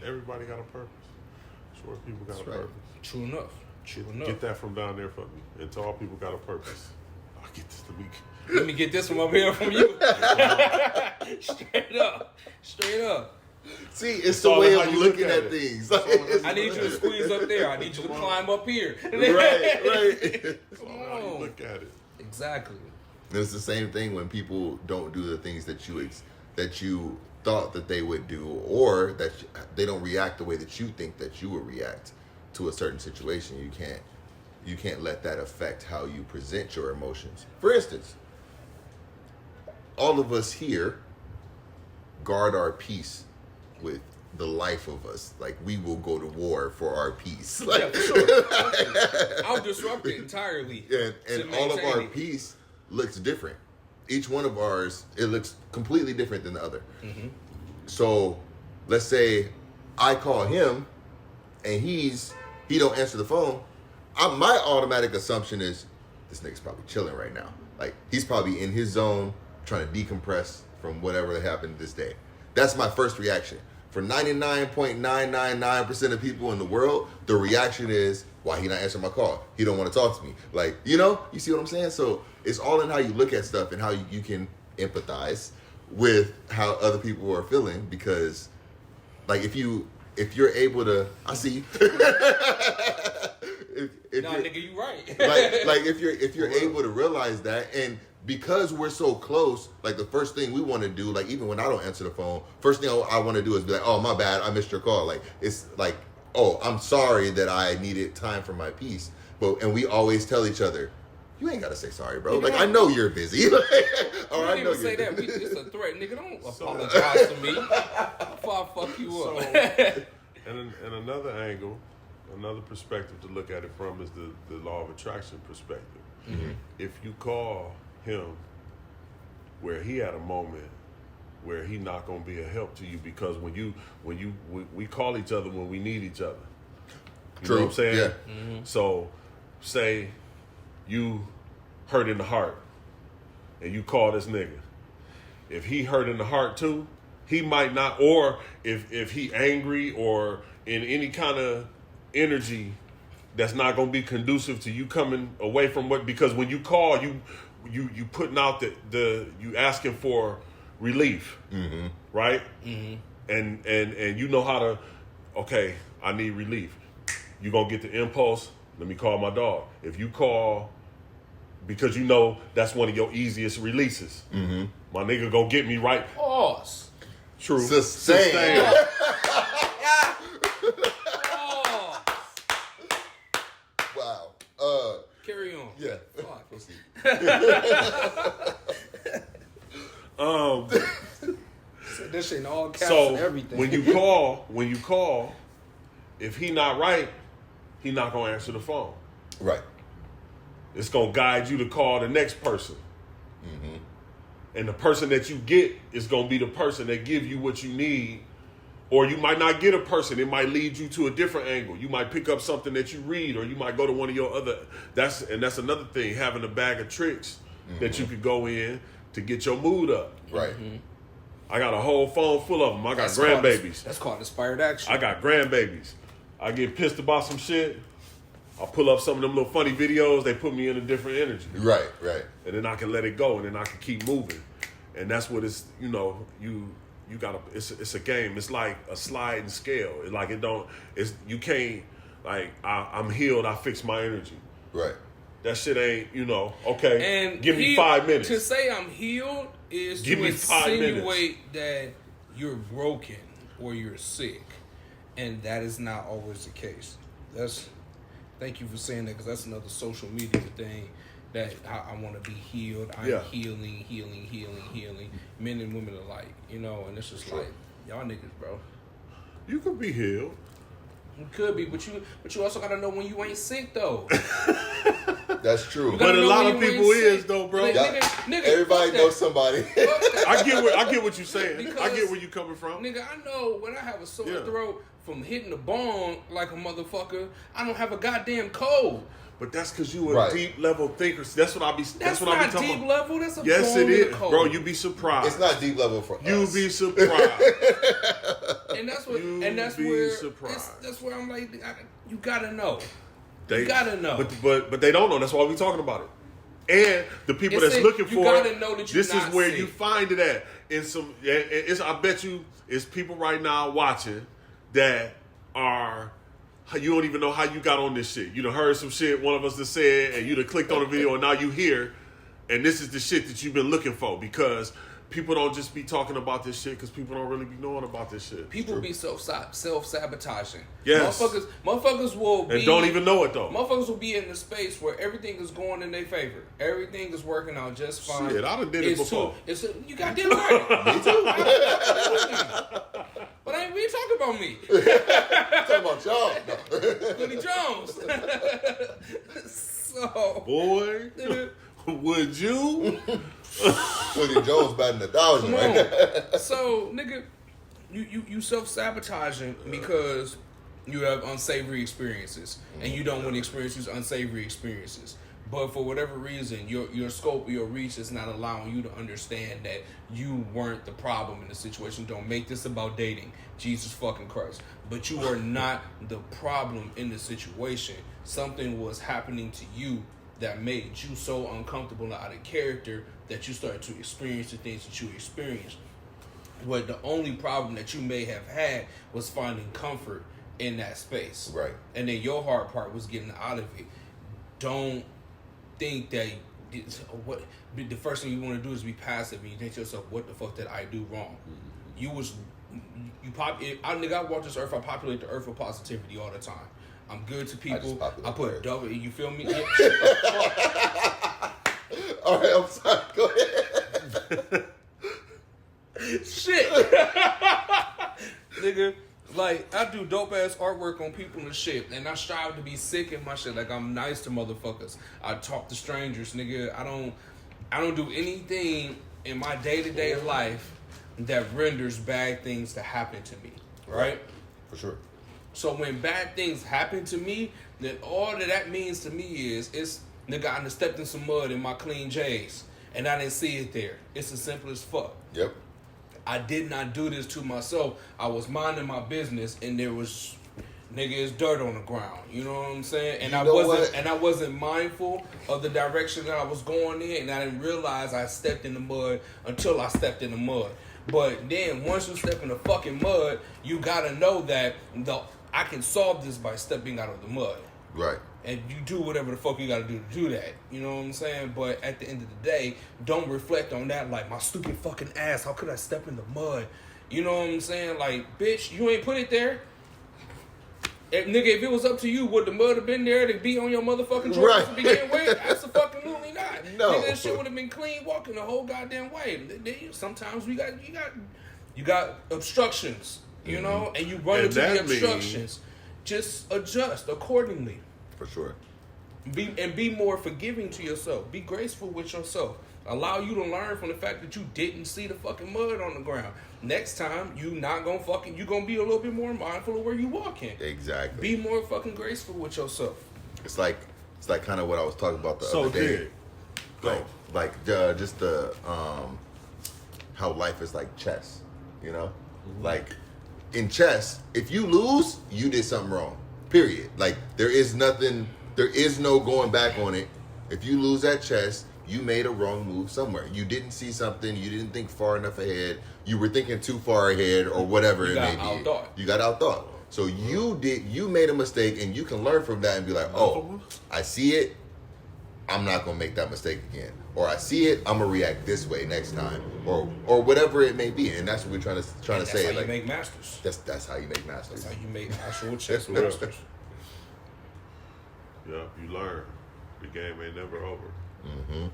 everybody got a purpose. Short people got That's a right. purpose. True enough. True enough. Get that from down there for me. And tall people got a purpose. I'll get this to me. Let me get this from up here from you. Straight up. Straight up. See, it's all the way how of you look looking at at it. things. I need you to squeeze up there. I need you to climb up here. right. That's all how you look at it. Exactly. It's the same thing when people don't do the things that you thought that they would do, or that they don't react the way that you think that you would react to a certain situation. You can't let that affect how you present your emotions. For instance, all of us here guard our peace with the life of us. Like, we will go to war for our peace. Like, Yeah, for sure. I'll disrupt it entirely. and all of maintain our it. piece looks different. Each one of ours, it looks completely different than the other. So let's say I call him and he don't answer the phone. My automatic assumption is this nigga's probably chilling right now. Like, he's probably in his zone trying to decompress from whatever that happened this day. That's my first reaction. For 99.999% of people in the world, the reaction is, why he not answering my call? He don't want to talk to me. Like, you see what I'm saying? So it's all in how you look at stuff and how you can empathize with how other people are feeling. Because, like, if you're able to, I see you. if Nah, nigga, you right. like if you're able to realize that, and because we're so close, like, the first thing we want to do, like, even when I don't answer the phone, first thing I want to do is be like, oh, my bad, I missed your call. Like, it's like, oh, I'm sorry that I needed time for my peace. And we always tell each other, you ain't gotta say sorry, bro. Like, I know you're busy. Or You I don't know even say you're that. It's a threat, nigga. Don't apologize to me before I fuck you up. And another angle, another perspective to look at it from is the law of attraction perspective. If you call him where he had a moment where he not gonna be a help to you, because when we call each other when we need each other. You know what I'm saying? Yeah. So say you hurt in the heart and you call this nigga. If he hurt in the heart too, he might not, or if he angry or in any kind of energy that's not going to be conducive to you coming away from because when you call, you putting out the you asking for relief, right? And you know how to, okay, I need relief. You gonna get the impulse. Let me call my dog. If you call because you know that's one of your easiest releases, my nigga gonna get me right. Pause. True. Sustain. Wow. Carry on. Yeah. Fuck. Said this shit in all caps So and everything. when you call, if he not right, he not gonna answer the phone. Right. It's gonna guide you to call the next person. And the person that you get is gonna be the person that give you what you need. Or you might not get a person. It might lead you to a different angle. You might pick up something that you read, or you might go to one of your other. That's another thing. Having a bag of tricks that you could go in to get your mood up. Right. I got a whole phone full of them. I got grandbabies. That's called inspired action. I got grandbabies. I get pissed about some shit. I pull up some of them little funny videos. They put me in a different energy. Right. And then I can let it go, and then I can keep moving. And that's what it's, you gotta, it's a game. It's like a sliding scale. You can't, like, I'm healed, I fix my energy. Right. That shit ain't, okay, And give me 5 minutes. To say I'm healed is Give to me 5 insinuate that you're broken or you're sick. And that is not always the case. Thank you for saying that, because that's another social media thing that I want to be healed. I'm healing, men and women alike, and it's just like, y'all niggas, bro. You could be healed. You could be, but you also gotta know when you ain't sick though. That's true. But a lot of people is though, bro. Nigga, Everybody knows somebody. I get what you're saying. Because, I get where you coming from. Nigga, I know when I have a sore throat from hitting the bong like a motherfucker, I don't have a goddamn cold. But that's because you a deep level thinker. That's what I be. That's what I be talking deep about. level. That's a yes, bone it is, cold. bro. You be surprised. It's not deep level for us. You be surprised. And that's what. That's where I'm like, you gotta know. You gotta know. But they don't know. That's why we talking about it. And the people that's looking for gotta know that this is where sick. you find it at. I bet you it's people right now watching that are. You don't even know how you got on this shit. You done heard some shit one of us just said, and you done clicked on the video, and now you here, and this is the shit that you've been looking for, because people don't just be talking about this shit because people don't really be knowing about this shit. People be self-sabotaging. Yes. Motherfuckers will be... And don't even know it, though. Motherfuckers will be in the space where everything is going in their favor. Everything is working out just fine. Shit, I done did it before. You got damn right. Me too. But I ain't really talking about me. Talking about y'all. No. Goody Jones. So... Boy, would you... Woody Jones batting 1,000 right now. So, nigga, you self-sabotaging because you have unsavory experiences, and you don't want to experience these unsavory experiences. But for whatever reason, your scope or your reach is not allowing you to understand that you weren't the problem in the situation. Don't make this about dating. Jesus fucking Christ. But you are not the problem in the situation. Something was happening to you that made you so uncomfortable and out of character that you started to experience the things that you experienced. But the only problem that you may have had was finding comfort in that space. Right. And then your hard part was getting out of it. Don't think that the first thing you want to do is be passive and you think to yourself, what the fuck did I do wrong? I walk this earth, I populate the earth with positivity all the time. I'm good to people. I put double. You feel me? All right, I'm sorry. Go ahead. Shit, nigga. Like, I do dope ass artwork on people and shit, and I strive to be sick in my shit. Like, I'm nice to motherfuckers. I talk to strangers, nigga. I don't do anything in my day-to-day life that renders bad things to happen to me. Right? For sure. So when bad things happen to me, then all that means to me is, nigga, I done stepped in some mud in my clean J's, and I didn't see it there. It's as simple as fuck. Yep. I did not do this to myself. I was minding my business, and there was nigga, it's dirt on the ground. You know what I'm saying? And You I know wasn't what? and I wasn't mindful of the direction that I was going in, and I didn't realize I stepped in the mud until I stepped in the mud. But then once you step in the fucking mud, you gotta know that I can solve this by stepping out of the mud. Right. And you do whatever the fuck you gotta do to do that. You know what I'm saying? But at the end of the day, don't reflect on that like, my stupid fucking ass, how could I step in the mud? You know what I'm saying? Like, bitch, you ain't put it there. If it was up to you, would the mud have been there to be on your motherfucking drawers to begin with? Absolutely not. No. Nigga, this shit would have been clean walking the whole goddamn way. Sometimes you got obstructions, you know, and you run into the obstructions. Just adjust accordingly. For sure. Be more forgiving to yourself. Be graceful with yourself. Allow you to learn from the fact that you didn't see the fucking mud on the ground. Next time, you gonna be a little bit more mindful of where you walking. Exactly. Be more fucking graceful with yourself. It's like kind of what I was talking about the other day. Just the how life is like chess, you know? Mm-hmm. Like in chess, if you lose, you did something wrong. Period. Like there is no going back on it. If you lose at chess, you made a wrong move somewhere. You didn't see something, you didn't think far enough ahead, you were thinking too far ahead or whatever it may be. You got outthought. So you made a mistake, and you can learn from that and be like, oh, I see it, I'm not gonna make that mistake again. Or I see it, I'm gonna react this way next time. Or whatever it may be. And that's what we're trying to say. That's how you make masters. That's how you make masters. That's how you make actual chess masters. Yeah, you learn. The game ain't never over. Mm-hmm.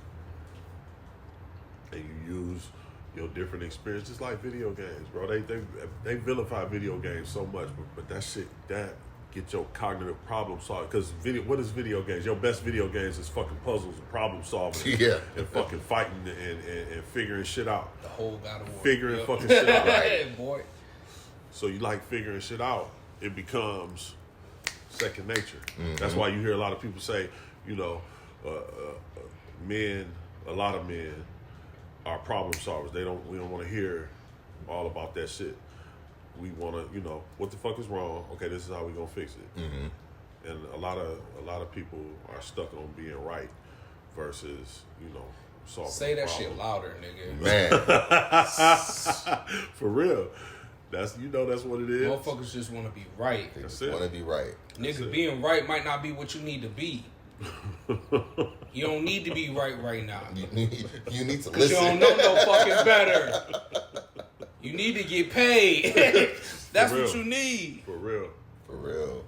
And you use your different experiences like video games, bro. They vilify video games so much, but that shit, that get your cognitive problem solved. Because what is video games? Your best video games is fucking puzzles and problem solving. Yeah. And fucking fighting and figuring shit out. The whole God of War. Figuring fucking shit out. Right, boy. So you like figuring shit out, it becomes second nature. Mm-hmm. That's why you hear a lot of people say, you know, a lot of men are problem solvers. We don't want to hear all about that shit. We want to, you know, what the fuck is wrong? Okay, this is how we gonna fix it. Mm-hmm. And a lot of people are stuck on being right versus, you know, solving. Say that problem. shit louder, nigga. Man. For real. That's what it is. Motherfuckers just want to be right. They That's just it. want to be right. Nigga, being right might not be what you need to be. You don't need to be right now. You need to Cause you listen. don't know no fucking better. You need to get paid. That's For real. what you need. For real. For real.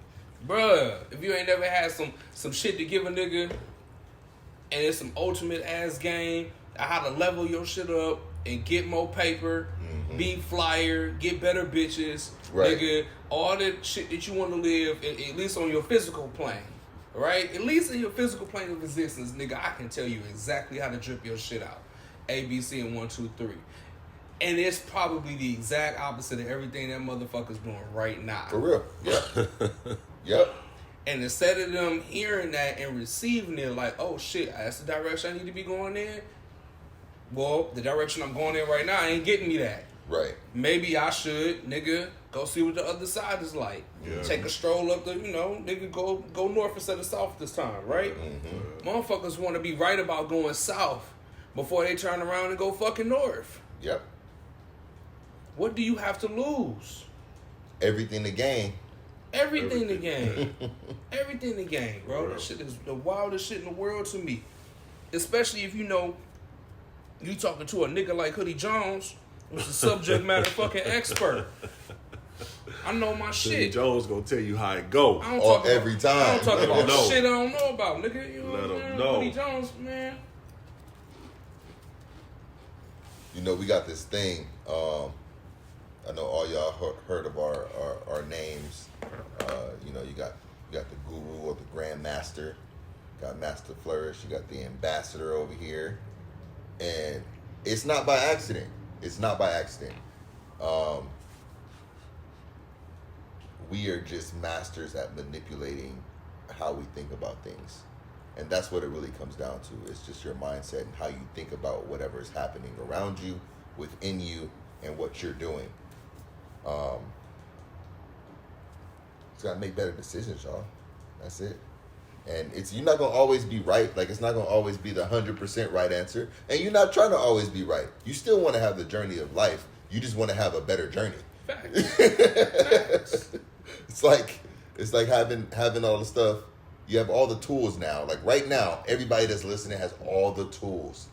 Bruh, if you ain't never had some shit to give a nigga, and it's some ultimate ass game, how to level your shit up and get more paper, be flyer, get better bitches, Right. nigga, all that shit that you want to live, at least on your physical plane, right? At least in your physical plane of existence, nigga, I can tell you exactly how to drip your shit out. A, B, C, and 1, 2, 3. And it's probably the exact opposite of everything that motherfucker's doing right now. For real. Yep. Yep. And instead of them hearing that and receiving it like, oh shit, that's the direction I need to be going in. Well, the direction I'm going in right now ain't getting me that. Right. Maybe I should, nigga, go see what the other side is like. Yeah. Take a stroll up the, nigga, go north instead of south this time, right? Mm-hmm. Motherfuckers want to be right about going south before they turn around and go fucking north. Yep. What do you have to lose? Everything to gain. Everything to gain. Everything to gain, bro. That shit is the wildest shit in the world to me. Especially if you talking to a nigga like Hoodie Jones, who's a subject matter fucking expert. I know my Jimmy shit. Jones gonna tell you how it go. I don't Or talk every about, time. I don't talk Let about him know. shit I don't know about, nigga. You know Let what I'm him saying? know. Hoodie Jones, man. We got this thing. I know all y'all heard of our names. You got the guru or the grand master. Got Master Flourish. You got the ambassador over here, and it's not by accident. It's not by accident. We are just masters at manipulating how we think about things. And that's what it really comes down to. It's just your mindset and how you think about whatever is happening around you, within you, and what you're doing. Just gotta make better decisions, y'all. That's it. And you're not gonna always be right. Like, it's not gonna always be the 100% right answer. And you're not trying to always be right. You still want to have the journey of life. You just want to have a better journey. Facts. Facts. It's like having all the stuff. You have all the tools now. Like right now, everybody that's listening has all the tools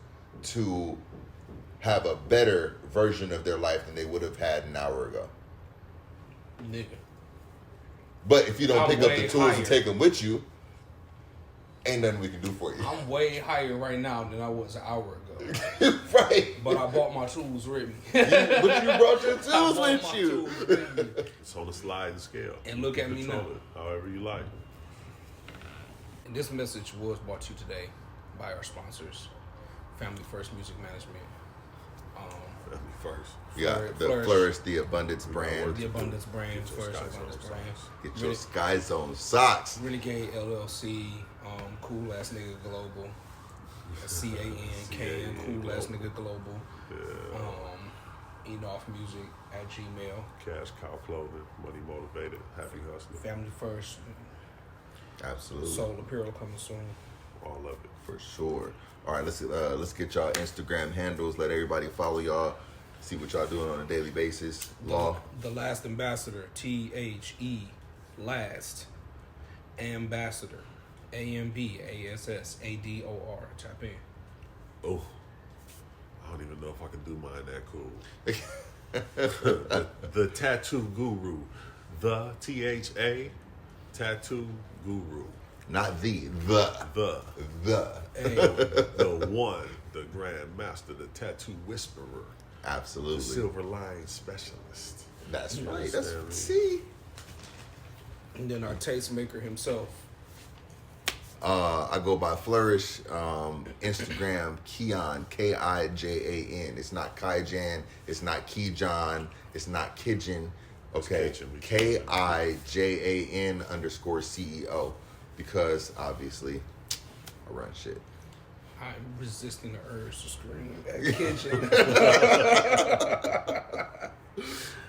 to have a better version of their life than they would have had an hour ago. Nigga. But if you don't I'm pick up way the tools higher. and take them with you, ain't nothing we can do for you. I'm way higher right now than I was an hour ago. Right. But I bought my tools with me. But you brought your I tools bought with my you. tools with me. It's on the sliding scale. And look at me Control now. it however you like. And this message was brought to you today by our sponsors, Family First Music Management. Family first. You got the Flourish. Flourish, the Abundance brand. The Abundance brand, Get your Flourish Sky Abundance Zone brand. socks. Get your Sky Zone socks. Renegade LLC, Cool Ass Nigga Global, CAN, Cool Ass Nigga Global, Enough Music at Gmail, Cash Cow Clothing, Money Motivated, Happy Hustler. Family First, Absolutely. Soul Apparel coming soon. All of it. For sure. All right, let's get y'all Instagram handles. Let everybody follow y'all. See what y'all doing on a daily basis. Law. The Last Ambassador, THE, Last Ambassador, AMBASSADOR. Tap in. Oh, I don't even know if I can do mine that cool. the Tattoo Guru. The THA Tattoo Guru. Not the. The Hey, the one, the Grand Master, the Tattoo Whisperer, the Absolutely. Silver Line Specialist. That's You right. understand me? See. and then our tastemaker himself. I go by Flourish. Instagram Kijan, Kijan. It's not Kaijan. It's not Kijan. It's not Kijin. Okay. KIJAN_CEO. Because obviously I run shit. I'm resisting the urge to scream in that kitchen.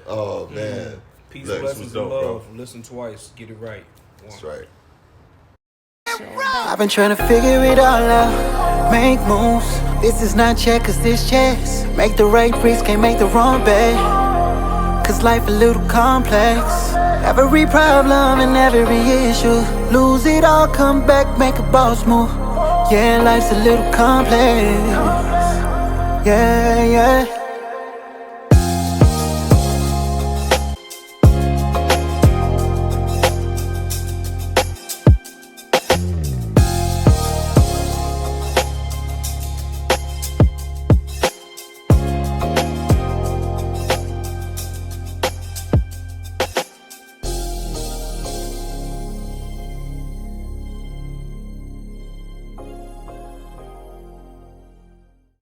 Oh man. Peace, Look, blessings, was and dope, bro. love. Listen twice. Get it right. That's right. I've been trying to figure it all out, make moves. This is not checkers, this chess. Make the right freeze, can't make the wrong bet. Cause life a little complex. Every problem and every issue. Lose it all, come back, make a boss move. Yeah, life's a little complex. Yeah, yeah.